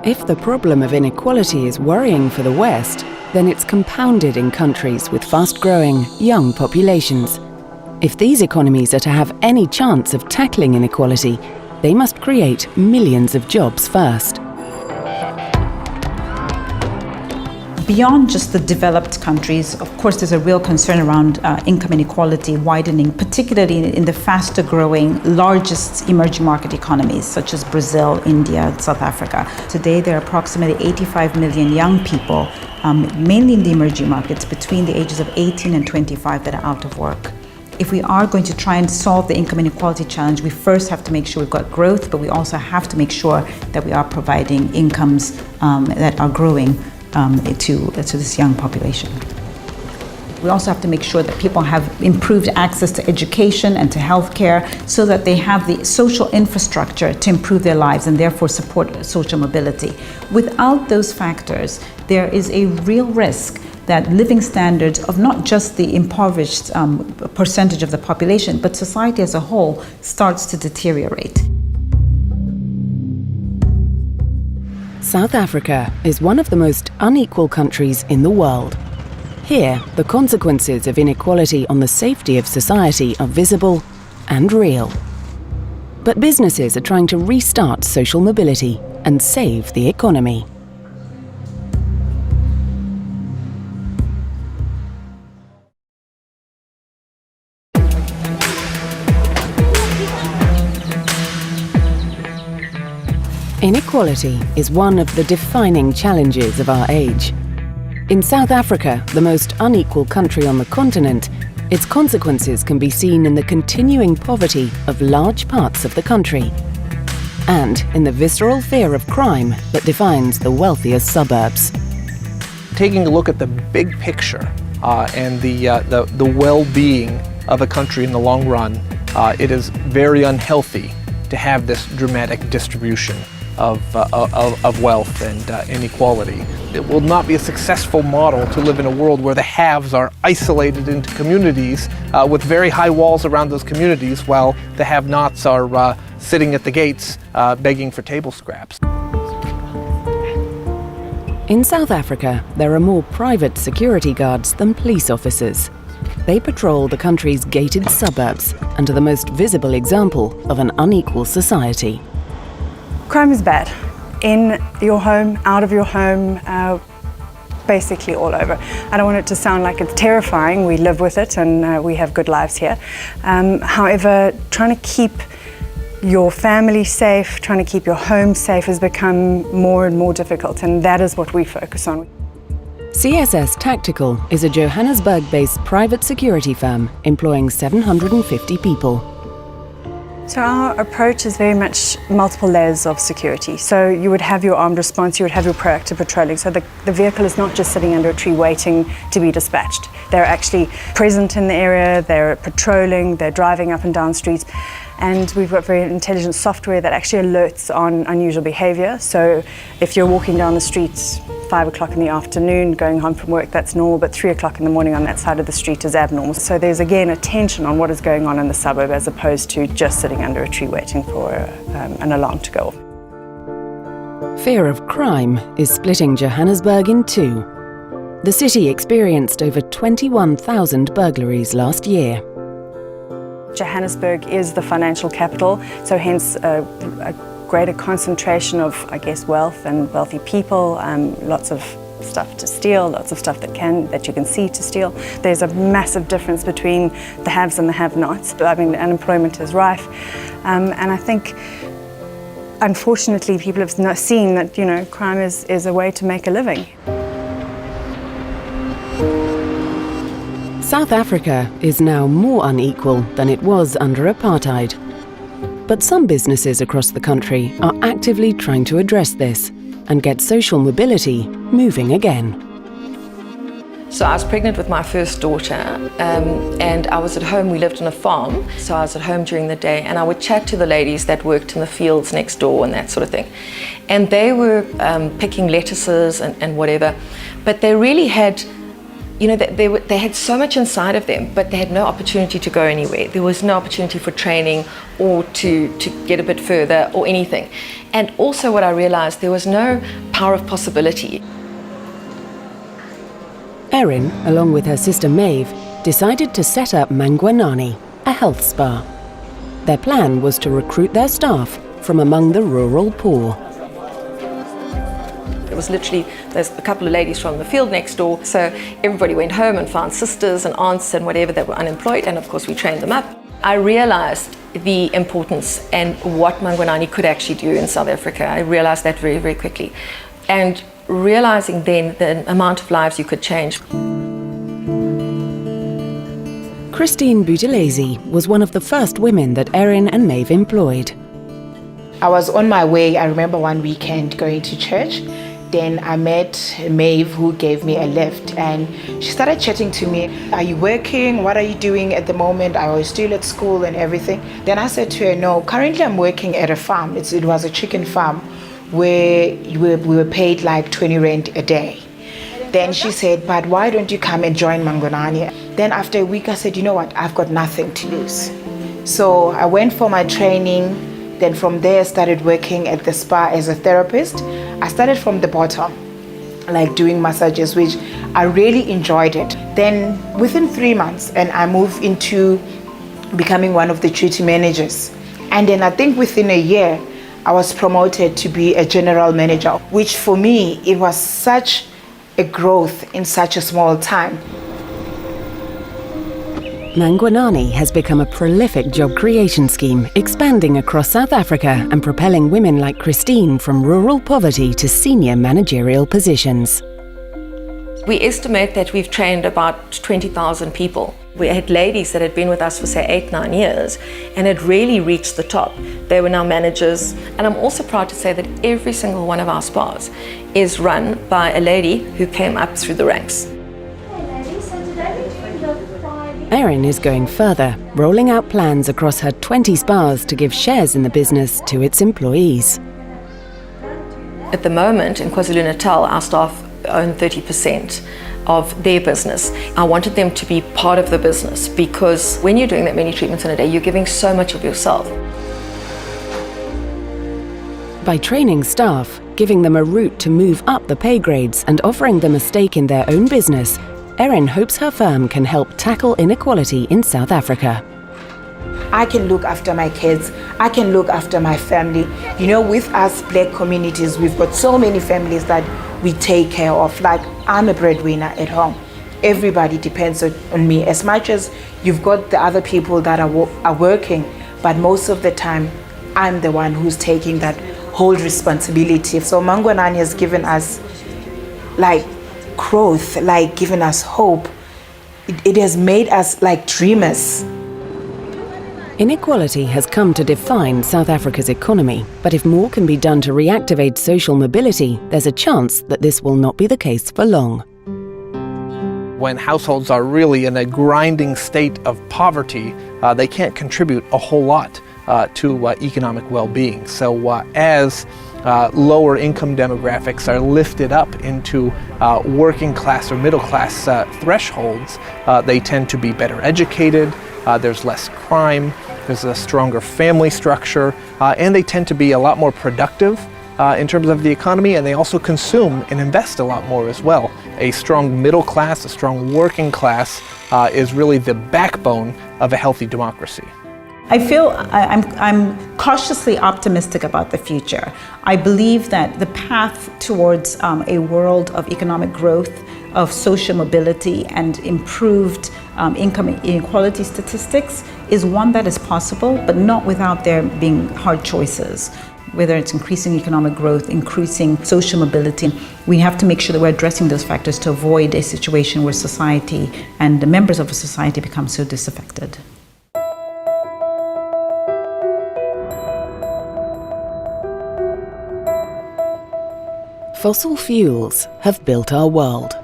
If the problem of inequality is worrying for the West, then it's compounded in countries with fast-growing, young populations. If these economies are to have any chance of tackling inequality, they must create millions of jobs first. Beyond just the developed countries, of course, there's a real concern around income inequality widening, particularly in the faster growing, largest emerging market economies, such as Brazil, India, South Africa. Today, there are approximately 85 million young people, mainly in the emerging markets, between the ages of 18 and 25 that are out of work. If we are going to try and solve the income inequality challenge, we first have to make sure we've got growth, but we also have to make sure that we are providing incomes that are growing to this young population. We also have to make sure that people have improved access to education and to healthcare so that they have the social infrastructure to improve their lives and therefore support social mobility. Without those factors, there is a real risk that living standards of not just the impoverished percentage of the population, but society as a whole starts to deteriorate. South Africa is one of the most unequal countries in the world. Here, the consequences of inequality on the safety of society are visible and real. But businesses are trying to restart social mobility and save the economy. Inequality is one of the defining challenges of our age. In South Africa, the most unequal country on the continent, its consequences can be seen in the continuing poverty of large parts of the country, and in the visceral fear of crime that defines the wealthiest suburbs. Taking a look at the big picture and the well-being of a country in the long run, it is very unhealthy to have this dramatic distribution of wealth and inequality. It will not be a successful model to live in a world where the haves are isolated into communities with very high walls around those communities, while the have-nots are sitting at the gates begging for table scraps. In South Africa, there are more private security guards than police officers. They patrol the country's gated suburbs and are the most visible example of an unequal society. Crime is bad. In your home, out of your home, basically all over. I don't want it to sound like it's terrifying. We live with it and we have good lives here. However, trying to keep your family safe, trying to keep your home safe has become more and more difficult, and that is what we focus on. CSS Tactical is a Johannesburg-based private security firm employing 750 people. So our approach is very much multiple layers of security. So you would have your armed response, you would have your proactive patrolling. So the vehicle is not just sitting under a tree waiting to be dispatched. They're actually present in the area, they're patrolling, they're driving up and down streets. And we've got very intelligent software that actually alerts on unusual behavior. So if you're walking down the street 5 o'clock in the afternoon, going home from work, that's normal, but 3 o'clock in the morning on that side of the street is abnormal. So there's again attention on what is going on in the suburb as opposed to just sitting under a tree waiting for an alarm to go off. Fear of crime is splitting Johannesburg in two. The city experienced over 21,000 burglaries last year. Johannesburg is the financial capital, so hence a greater concentration of, I guess, wealth and wealthy people, lots of stuff to steal, lots of stuff that you can see to steal. There's a massive difference between the haves and the have-nots. I mean, unemployment is rife, and I think, unfortunately, people have seen that, you know, crime is a way to make a living. South Africa is now more unequal than it was under apartheid. But some businesses across the country are actively trying to address this and get social mobility moving again. So I was pregnant with my first daughter, and I was at home. We lived on a farm, so I was at home during the day, and I would chat to the ladies that worked in the fields next door and that sort of thing. And they were picking lettuces and whatever, but they really had, you know, they had so much inside of them, but they had no opportunity to go anywhere. There was no opportunity for training or to get a bit further or anything. And also what I realized, there was no power of possibility. Erin, along with her sister Maeve, decided to set up Mangwanani, a health spa. Their plan was to recruit their staff from among the rural poor. It was literally, there's a couple of ladies from the field next door, so everybody went home and found sisters and aunts and whatever that were unemployed, and of course we trained them up. I realized the importance and what Mangwanani could actually do in South Africa. I realized that very, very quickly. And realizing then the amount of lives you could change. Christine Buthelezi was one of the first women that Erin and Maeve employed. I was on my way, I remember one weekend going to church. Then I met Maeve, who gave me a lift, and she started chatting to me. Are you working? What are you doing at the moment? I was still at school and everything. Then I said to her, no, currently I'm working at a farm. It was a chicken farm where we were paid like 20 rand a day. Then she said, but why don't you come and join Mangwanani? Then after a week I said, you know what, I've got nothing to lose. So I went for my training. Then from there I started working at the spa as a therapist. I started from the bottom, like doing massages, which I really enjoyed it. Then within 3 months, and I moved into becoming one of the duty managers. And then I think within a year, I was promoted to be a general manager, which for me, it was such a growth in such a small time. Mangwanani has become a prolific job creation scheme, expanding across South Africa and propelling women like Christine from rural poverty to senior managerial positions. We estimate that we've trained about 20,000 people. We had ladies that had been with us for say 8-9 years and had really reached the top. They were now managers, and I'm also proud to say that every single one of our spas is run by a lady who came up through the ranks. Erin is going further, rolling out plans across her 20 spas to give shares in the business to its employees. At the moment in KwaZulu-Natal, our staff own 30% of their business. I wanted them to be part of the business because when you're doing that many treatments in a day, you're giving so much of yourself. By training staff, giving them a route to move up the pay grades and offering them a stake in their own business, Erin hopes her firm can help tackle inequality in South Africa. I can look after my kids, I can look after my family. You know, with us black communities, we've got so many families that we take care of. Like, I'm a breadwinner at home. Everybody depends on me. As much as you've got the other people that are working, but most of the time, I'm the one who's taking that whole responsibility. So Mangwanani has given us like growth, like given us hope. It has made us like dreamers. Inequality has come to define South Africa's economy, but if more can be done to reactivate social mobility, there's a chance that this will not be the case for long. When households are really in a grinding state of poverty, they can't contribute a whole lot to economic well-being. So as lower income demographics are lifted up into working class or middle class thresholds, they tend to be better educated, there's less crime, there's a stronger family structure, and they tend to be a lot more productive in terms of the economy, and they also consume and invest a lot more as well. A strong middle class, a strong working class is really the backbone of a healthy democracy. I feel I'm cautiously optimistic about the future. I believe that the path towards a world of economic growth, of social mobility, and improved income inequality statistics is one that is possible, but not without there being hard choices. Whether it's increasing economic growth, increasing social mobility, we have to make sure that we're addressing those factors to avoid a situation where society and the members of a society become so disaffected. Fossil fuels have built our world.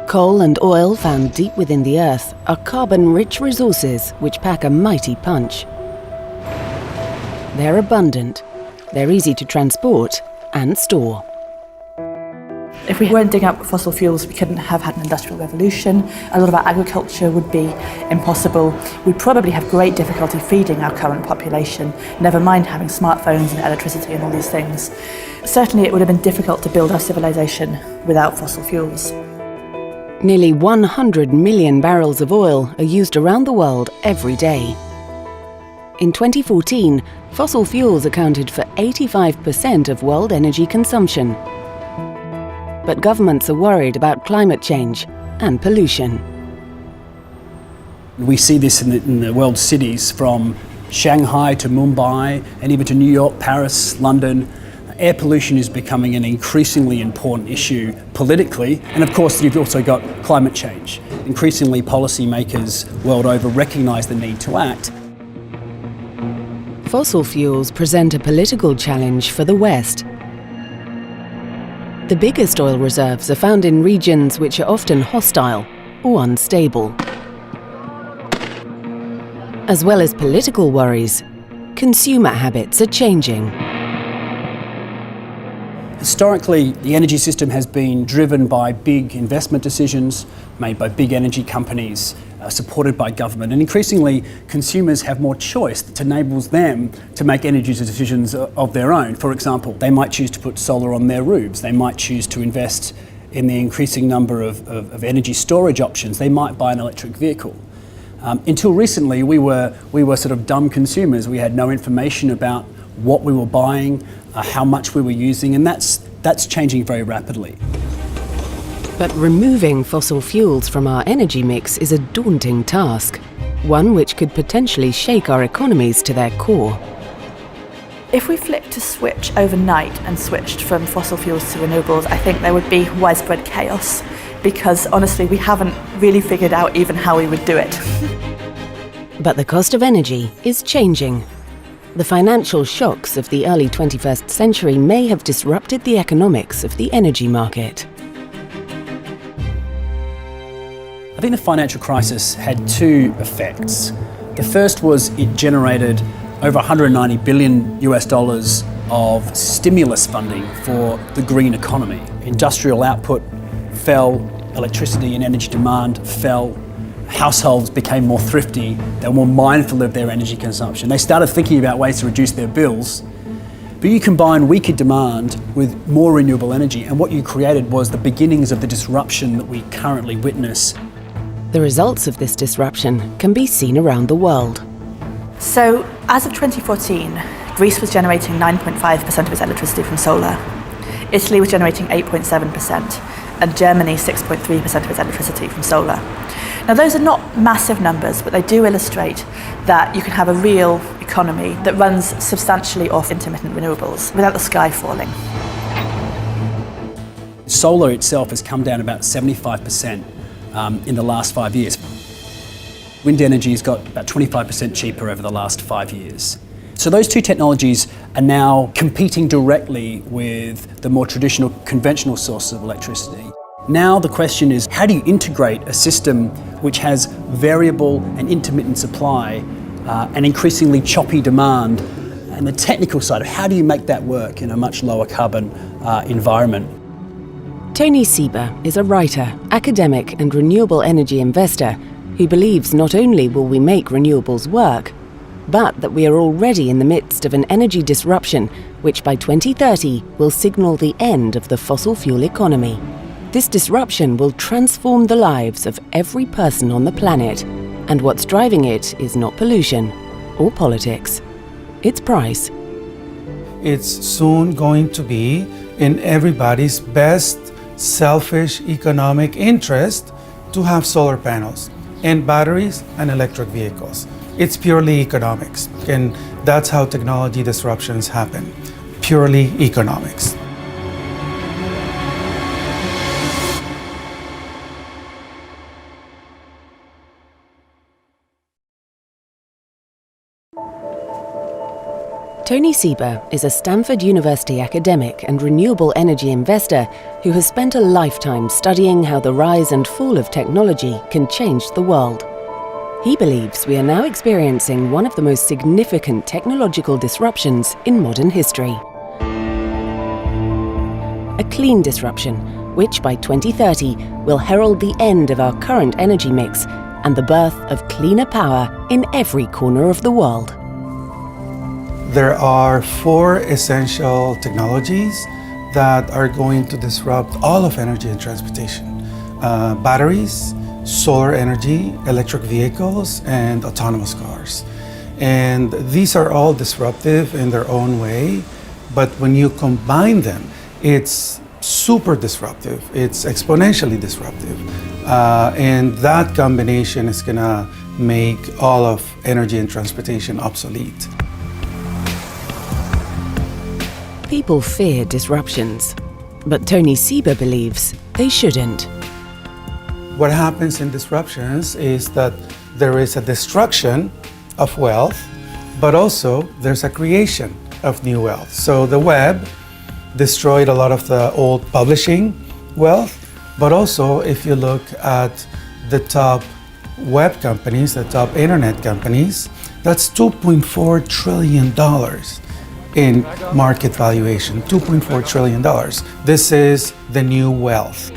Coal and oil found deep within the earth are carbon-rich resources which pack a mighty punch. They're abundant, they're easy to transport and store. If we weren't digging up fossil fuels, we couldn't have had an industrial revolution. A lot of our agriculture would be impossible. We'd probably have great difficulty feeding our current population, never mind having smartphones and electricity and all these things. Certainly it would have been difficult to build our civilization without fossil fuels. Nearly 100 million barrels of oil are used around the world every day. In 2014, fossil fuels accounted for 85% of world energy consumption. But governments are worried about climate change and pollution. We see this in the world cities, from Shanghai to Mumbai and even to New York, Paris, London. Air pollution is becoming an increasingly important issue politically, and of course you've also got climate change. Increasingly policymakers world over recognise the need to act. Fossil fuels present a political challenge for the West. The biggest oil reserves are found in regions which are often hostile or unstable. As well as political worries, consumer habits are changing. Historically, the energy system has been driven by big investment decisions made by big energy companies, supported by government, and increasingly consumers have more choice that enables them to make energy decisions of their own. For example, they might choose to put solar on their roofs, they might choose to invest in the increasing number of energy storage options, they might buy an electric vehicle. Until recently, we were sort of dumb consumers. We had no information about what we were buying, how much we were using, and that's changing very rapidly. But removing fossil fuels from our energy mix is a daunting task, one which could potentially shake our economies to their core. If we flicked a switch overnight and switched from fossil fuels to renewables, I think there would be widespread chaos, because honestly we haven't really figured out even how we would do it. But the cost of energy is changing. The financial shocks of the early 21st century may have disrupted the economics of the energy market. I think the financial crisis had two effects. The first was it generated over $190 billion of stimulus funding for the green economy. Industrial output fell, electricity and energy demand fell, households became more thrifty, they were more mindful of their energy consumption. They started thinking about ways to reduce their bills. But you combine weaker demand with more renewable energy, and what you created was the beginnings of the disruption that we currently witness. The results of this disruption can be seen around the world. So, as of 2014, Greece was generating 9.5% of its electricity from solar. Italy was generating 8.7%, and Germany 6.3% of its electricity from solar. Now, those are not massive numbers, but they do illustrate that you can have a real economy that runs substantially off intermittent renewables without the sky falling. Solar itself has come down about 75% in the last 5 years. Wind energy has got about 25% cheaper over the last 5 years. So those two technologies are now competing directly with the more traditional, conventional sources of electricity. Now the question is, how do you integrate a system which has variable and intermittent supply and increasingly choppy demand, and the technical side of how do you make that work in a much lower carbon environment. Tony Sieber is a writer, academic and renewable energy investor who believes not only will we make renewables work, but that we are already in the midst of an energy disruption which by 2030 will signal the end of the fossil fuel economy. This disruption will transform the lives of every person on the planet, and what's driving it is not pollution or politics. It's price. It's soon going to be in everybody's best selfish economic interest to have solar panels and batteries and electric vehicles. It's purely economics, and that's how technology disruptions happen. Purely economics. Tony Sieber is a Stanford University academic and renewable energy investor who has spent a lifetime studying how the rise and fall of technology can change the world. He believes we are now experiencing one of the most significant technological disruptions in modern history. A clean disruption, which by 2030 will herald the end of our current energy mix and the birth of cleaner power in every corner of the world. There are 4 essential technologies that are going to disrupt all of energy and transportation. Batteries, solar energy, electric vehicles, and autonomous cars. And these are all disruptive in their own way, but when you combine them, it's super disruptive. It's exponentially disruptive. And that combination is gonna make all of energy and transportation obsolete. People fear disruptions, but Tony Sieber believes they shouldn't. What happens in disruptions is that there is a destruction of wealth, but also there's a creation of new wealth. So the web destroyed a lot of the old publishing wealth, but also if you look at the top web companies, the top internet companies, that's $2.4 trillion in market valuation, $2.4 trillion. This is the new wealth.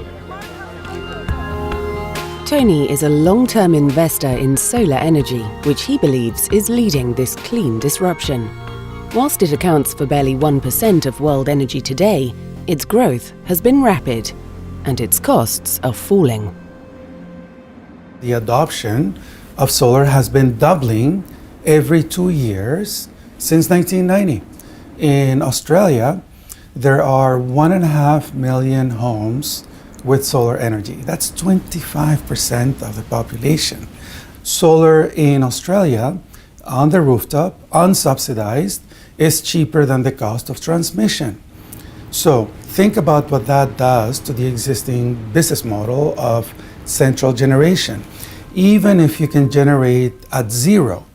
Tony is a long-term investor in solar energy, which he believes is leading this clean disruption. Whilst it accounts for barely 1% of world energy today, its growth has been rapid, and its costs are falling. The adoption of solar has been doubling every 2 years since 1990. In Australia, there are 1.5 million homes with solar energy. That's 25% of the population. Solar in Australia, on the rooftop, unsubsidized, is cheaper than the cost of transmission. So think about what that does to the existing business model of central generation. Even if you can generate at zero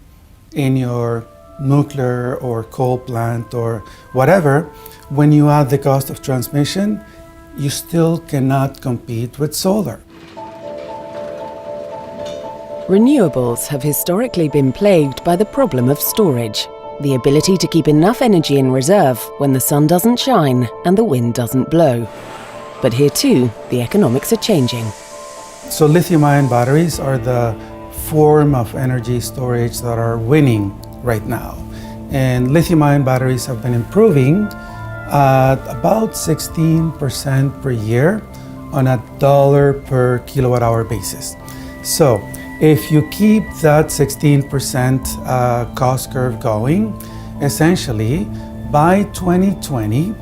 in your nuclear or coal plant or whatever, when you add the cost of transmission, you still cannot compete with solar. Renewables have historically been plagued by the problem of storage, the ability to keep enough energy in reserve when the sun doesn't shine and the wind doesn't blow. But here too, the economics are changing. So lithium-ion batteries are the form of energy storage that are winning right now. And lithium-ion batteries have been improving at about 16% per year on a $1 per kilowatt hour basis. So if you keep that 16% cost curve going, essentially by 2020,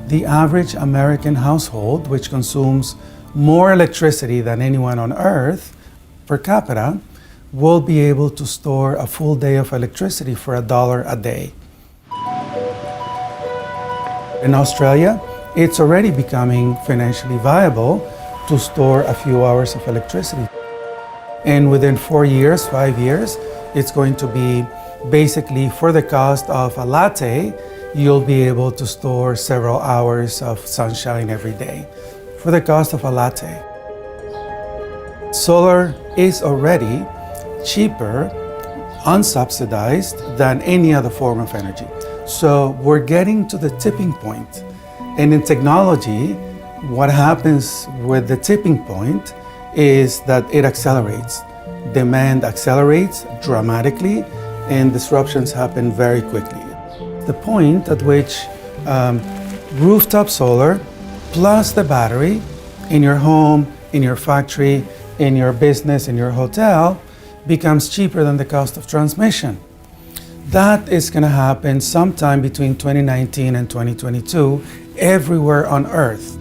the average American household, which consumes more electricity than anyone on Earth per capita, will be able to store a full day of electricity for $1 a day. In Australia, it's already becoming financially viable to store a few hours of electricity. And within 4 years, 5 years, it's going to be basically for the cost of a latte, you'll be able to store several hours of sunshine every day for the cost of a latte. Solar is already cheaper unsubsidized than any other form of energy. So we're getting to the tipping point. And in technology, what happens with the tipping point is that it accelerates. Demand accelerates dramatically and disruptions happen very quickly. The point at which rooftop solar plus the battery in your home, in your factory, in your business, in your hotel becomes cheaper than the cost of transmission. That is going to happen sometime between 2019 and 2022 everywhere on Earth.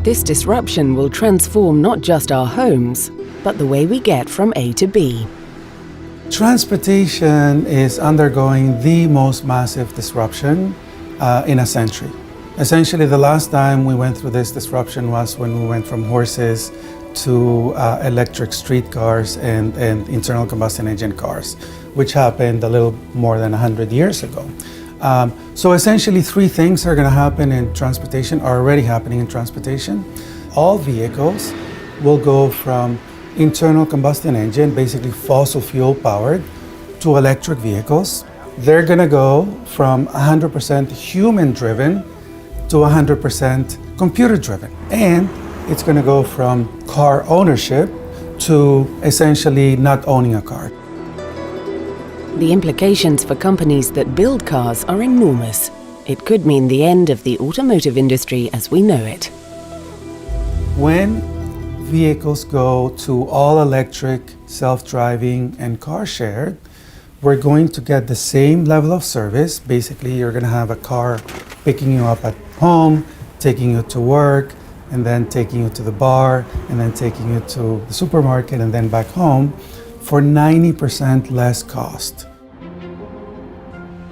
This disruption will transform not just our homes, but the way we get from A to B. Transportation is undergoing the most massive disruption in a century. Essentially, the last time we went through this disruption was when we went from horses to electric streetcars and internal combustion engine cars, which happened a little more than 100 years ago. So essentially, three things are going to happen in transportation, are already happening in transportation. All vehicles will go from internal combustion engine, basically fossil fuel powered, to electric vehicles. They're going to go from 100% human driven to 100% computer driven. And it's going to go from car ownership to essentially not owning a car. The implications for companies that build cars are enormous. It could mean the end of the automotive industry as we know it. When vehicles go to all electric, self-driving, and car shared, we're going to get the same level of service. Basically, you're going to have a car picking you up at home, taking you to work, and then taking you to the bar, and then taking you to the supermarket, and then back home for 90% less cost.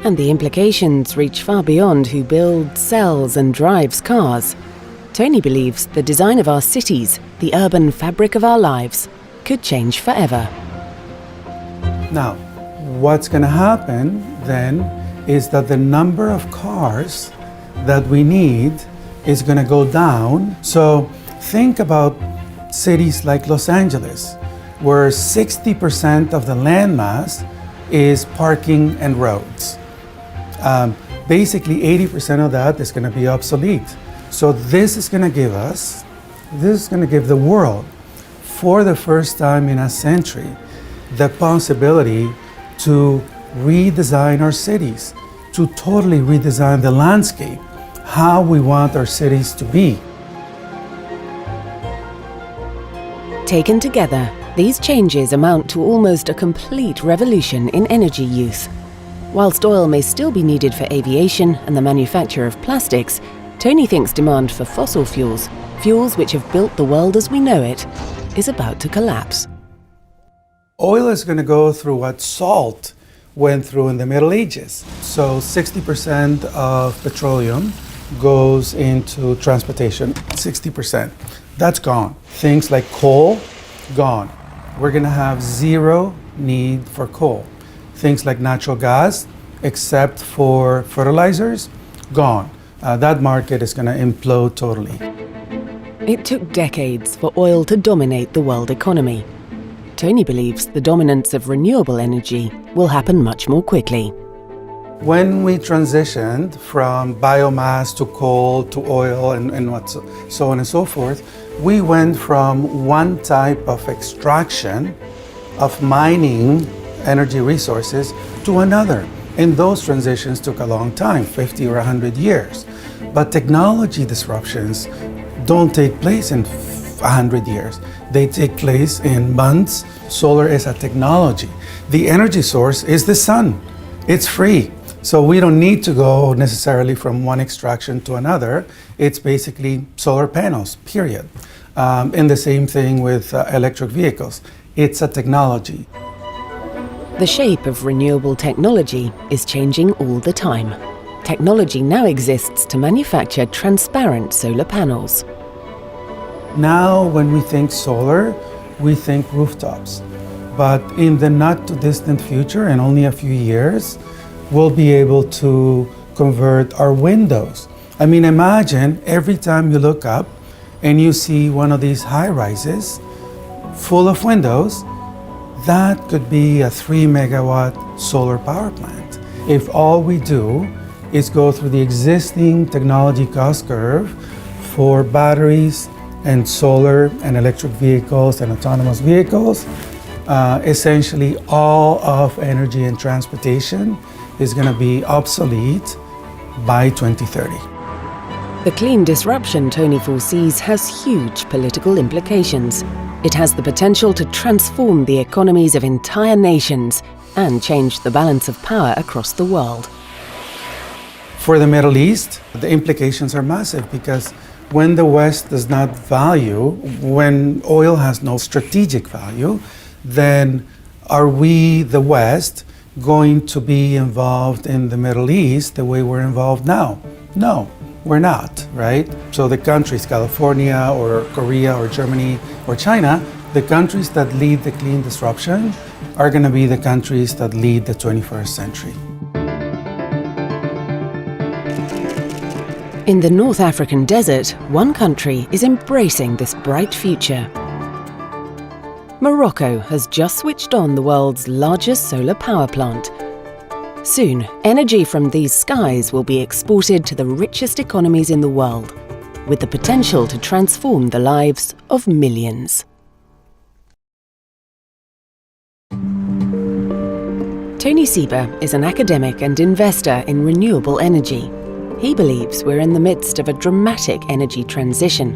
And the implications reach far beyond who builds, sells, and drives cars. Tony believes the design of our cities, the urban fabric of our lives, could change forever. Now, what's going to happen then is that the number of cars that we need is going to go down. So think about cities like Los Angeles, where 60% of the landmass is parking and roads. Basically 80% of that is going to be obsolete. So this is going to give the world, for the first time in a century, the possibility to redesign our cities, to totally redesign the landscape, how we want our cities to be. Taken together, these changes amount to almost a complete revolution in energy use. Whilst oil may still be needed for aviation and the manufacture of plastics, Tony thinks demand for fossil fuels, fuels which have built the world as we know it, is about to collapse. Oil is going to go through what salt went through in the Middle Ages. So 60% of petroleum goes into transportation, 60%. That's gone. Things like coal, gone. We're going to have zero need for coal. Things like natural gas, except for fertilizers, gone. That market is going to implode totally. It took decades for oil to dominate the world economy. Tony believes the dominance of renewable energy will happen much more quickly. When we transitioned from biomass to coal to oil and so on and so forth, we went from one type of extraction of mining energy resources to another. And those transitions took a long time, 50 or 100 years. But technology disruptions don't take place in 100 years. They take place in months. Solar is a technology. The energy source is the sun. It's free. So we don't need to go necessarily from one extraction to another. It's basically solar panels, period. And the same thing with electric vehicles. It's a technology. The shape of renewable technology is changing all the time. Technology now exists to manufacture transparent solar panels. Now, when we think solar, we think rooftops. But in the not too distant future, in only a few years, we'll be able to convert our windows. I mean, imagine every time you look up and you see one of these high rises full of windows, that could be a 3 megawatt solar power plant. If all we do is go through the existing technology cost curve for batteries and solar and electric vehicles and autonomous vehicles, essentially all of energy and transportation is going to be obsolete by 2030. The clean disruption Tony foresees has huge political implications. It has the potential to transform the economies of entire nations and change the balance of power across the world. For the Middle East, the implications are massive because when the West does not value, when oil has no strategic value, then are we, the West, going to be involved in the Middle East the way we're involved now? No, we're not, right? So the countries, California or Korea or Germany or China, the countries that lead the clean disruption are going to be the countries that lead the 21st century. In the North African desert, one country is embracing this bright future. Morocco has just switched on the world's largest solar power plant. Soon, energy from these skies will be exported to the richest economies in the world, with the potential to transform the lives of millions. Tony Sieber is an academic and investor in renewable energy. He believes we're in the midst of a dramatic energy transition.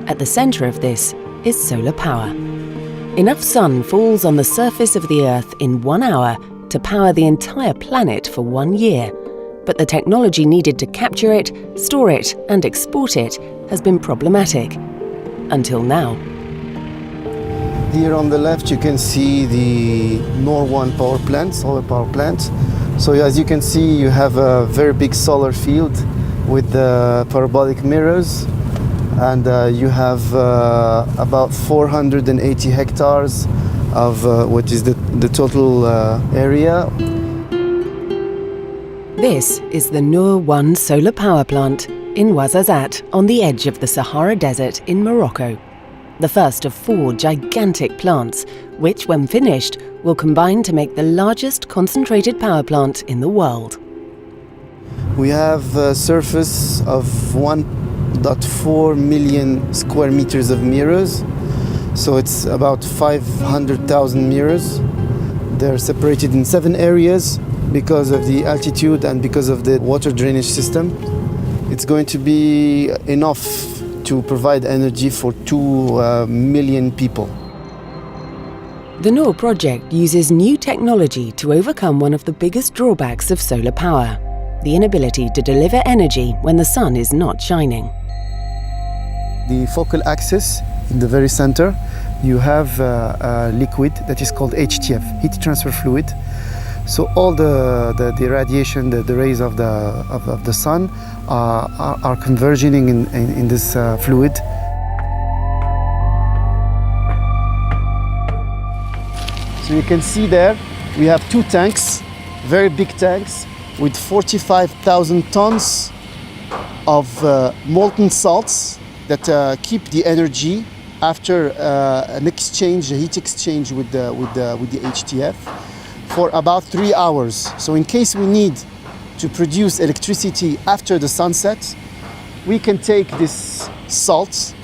At the centre of this is solar power. Enough sun falls on the surface of the Earth in 1 hour to power the entire planet for 1 year, but the technology needed to capture it, store it and export it has been problematic. Until now. Here on the left you can see the NOR1 power plant, solar power plant. So as you can see, you have a very big solar field with parabolic mirrors, and you have about 480 hectares of what is the total area. This is the NOR1 solar power plant in Ouarzazate on the edge of the Sahara Desert in Morocco. The first of 4 gigantic plants, which when finished will combine to make the largest concentrated power plant in the world. We have a surface of 1.4 million square meters of mirrors, so it's about 500,000 mirrors. They're separated in 7 areas because of the altitude and because of the water drainage system. It's going to be enough to provide energy for 2 million people. The NOR project uses new technology to overcome one of the biggest drawbacks of solar power, the inability to deliver energy when the sun is not shining. The focal axis in the very center, you have a liquid that is called HTF, heat transfer fluid. So all the radiation, the rays of the sun are converging in this fluid. So you can see there, we have 2 tanks, very big tanks, with 45,000 tons of molten salts that keep the energy after an exchange, a heat exchange with the HTF for about 3 hours. So in case we need to produce electricity after the sunset, we can take this salt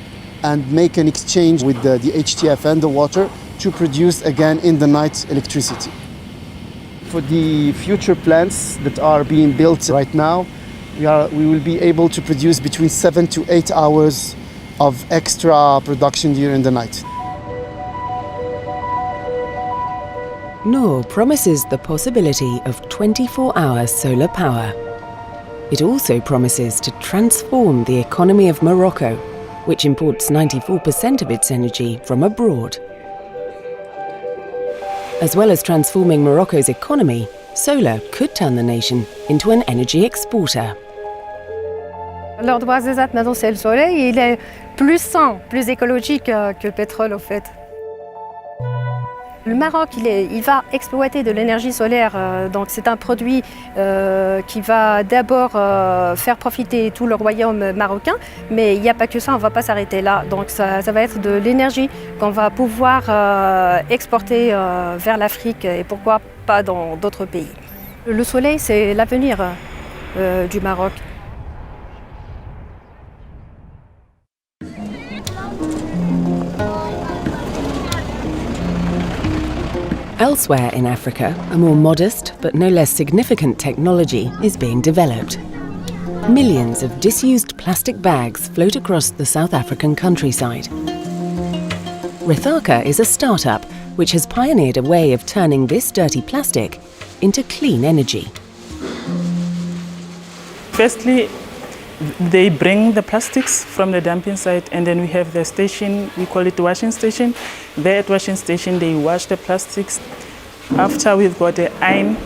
and make an exchange with the HTF and the water to produce again in the night electricity. For the future plants that are being built right now, we will be able to produce between 7 to 8 hours of extra production during the night. NOR promises the possibility of 24-hour solar power. It also promises to transform the economy of Morocco, which imports 94% of its energy from abroad. As well as transforming Morocco's economy, solar could turn the nation into an energy exporter. L'or de Ouarzazate, maintenant c'est le soleil, il est plus sain, plus écologique que le pétrole au fait. Le Maroc, il va exploiter de l'énergie solaire, donc c'est un produit qui va d'abord faire profiter tout le royaume marocain, mais il n'y a pas que ça, on ne va pas s'arrêter là. Donc ça va être de l'énergie qu'on va pouvoir exporter vers l'Afrique et pourquoi pas dans d'autres pays. Le soleil, c'est l'avenir du Maroc. Elsewhere in Africa, a more modest but no less significant technology is being developed. Millions of disused plastic bags float across the South African countryside. Rithaka is a startup which has pioneered a way of turning this dirty plastic into clean energy. Firstly, they bring the plastics from the dumping site, and then we have the station, we call it the washing station. There at washing station, they wash the plastics. After we've got an iron,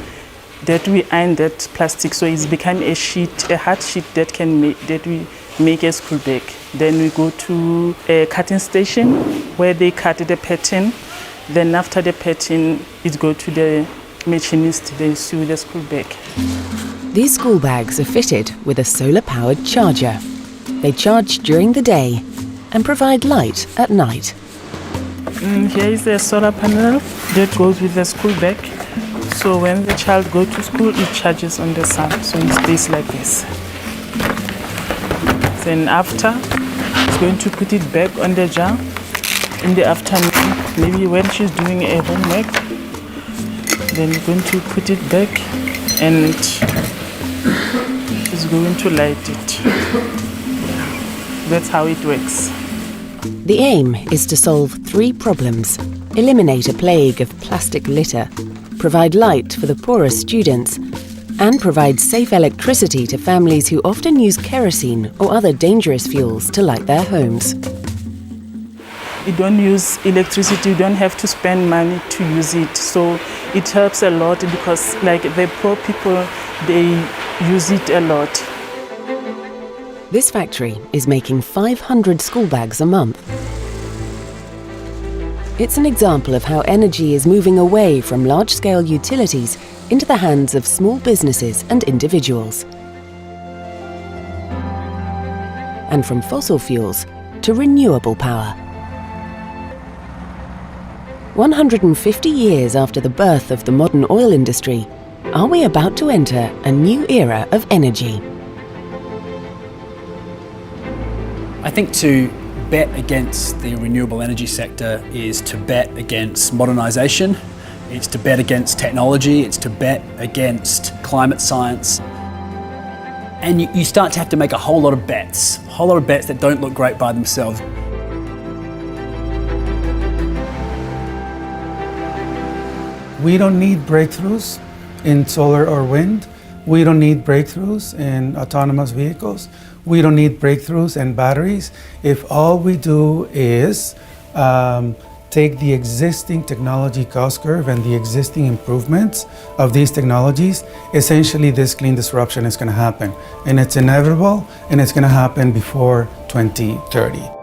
that we iron that plastic, so it's become a sheet, a hard sheet that we make a school bag. Then we go to a cutting station where they cut the pattern. Then after the pattern, it goes to the machinist, they sew the school bag. These school bags are fitted with a solar-powered charger. They charge during the day and provide light at night. Here is the solar panel that goes with the school bag. So when the child goes to school, it charges on the sun, so it stays like this. Then after, it's going to put it back on the jar. In the afternoon, maybe when she's doing a homework, then we're going to put it back and is going to light it. That's how it works. The aim is to solve 3 problems: eliminate a plague of plastic litter, provide light for the poorest students, and provide safe electricity to families who often use kerosene or other dangerous fuels to light their homes. You don't use electricity, you don't have to spend money to use it. So it helps a lot because like the poor people, they use it a lot. This factory is making 500 school bags a month. It's an example of how energy is moving away from large-scale utilities into the hands of small businesses and individuals. And from fossil fuels to renewable power. 150 years after the birth of the modern oil industry, are we about to enter a new era of energy? I think to bet against the renewable energy sector is to bet against modernisation, it's to bet against technology, it's to bet against climate science. And you start to have to make a whole lot of bets that don't look great by themselves. We don't need breakthroughs in solar or wind. We don't need breakthroughs in autonomous vehicles. We don't need breakthroughs in batteries. If all we do is take the existing technology cost curve and the existing improvements of these technologies, essentially this clean disruption is going to happen. And it's inevitable, and it's going to happen before 2030.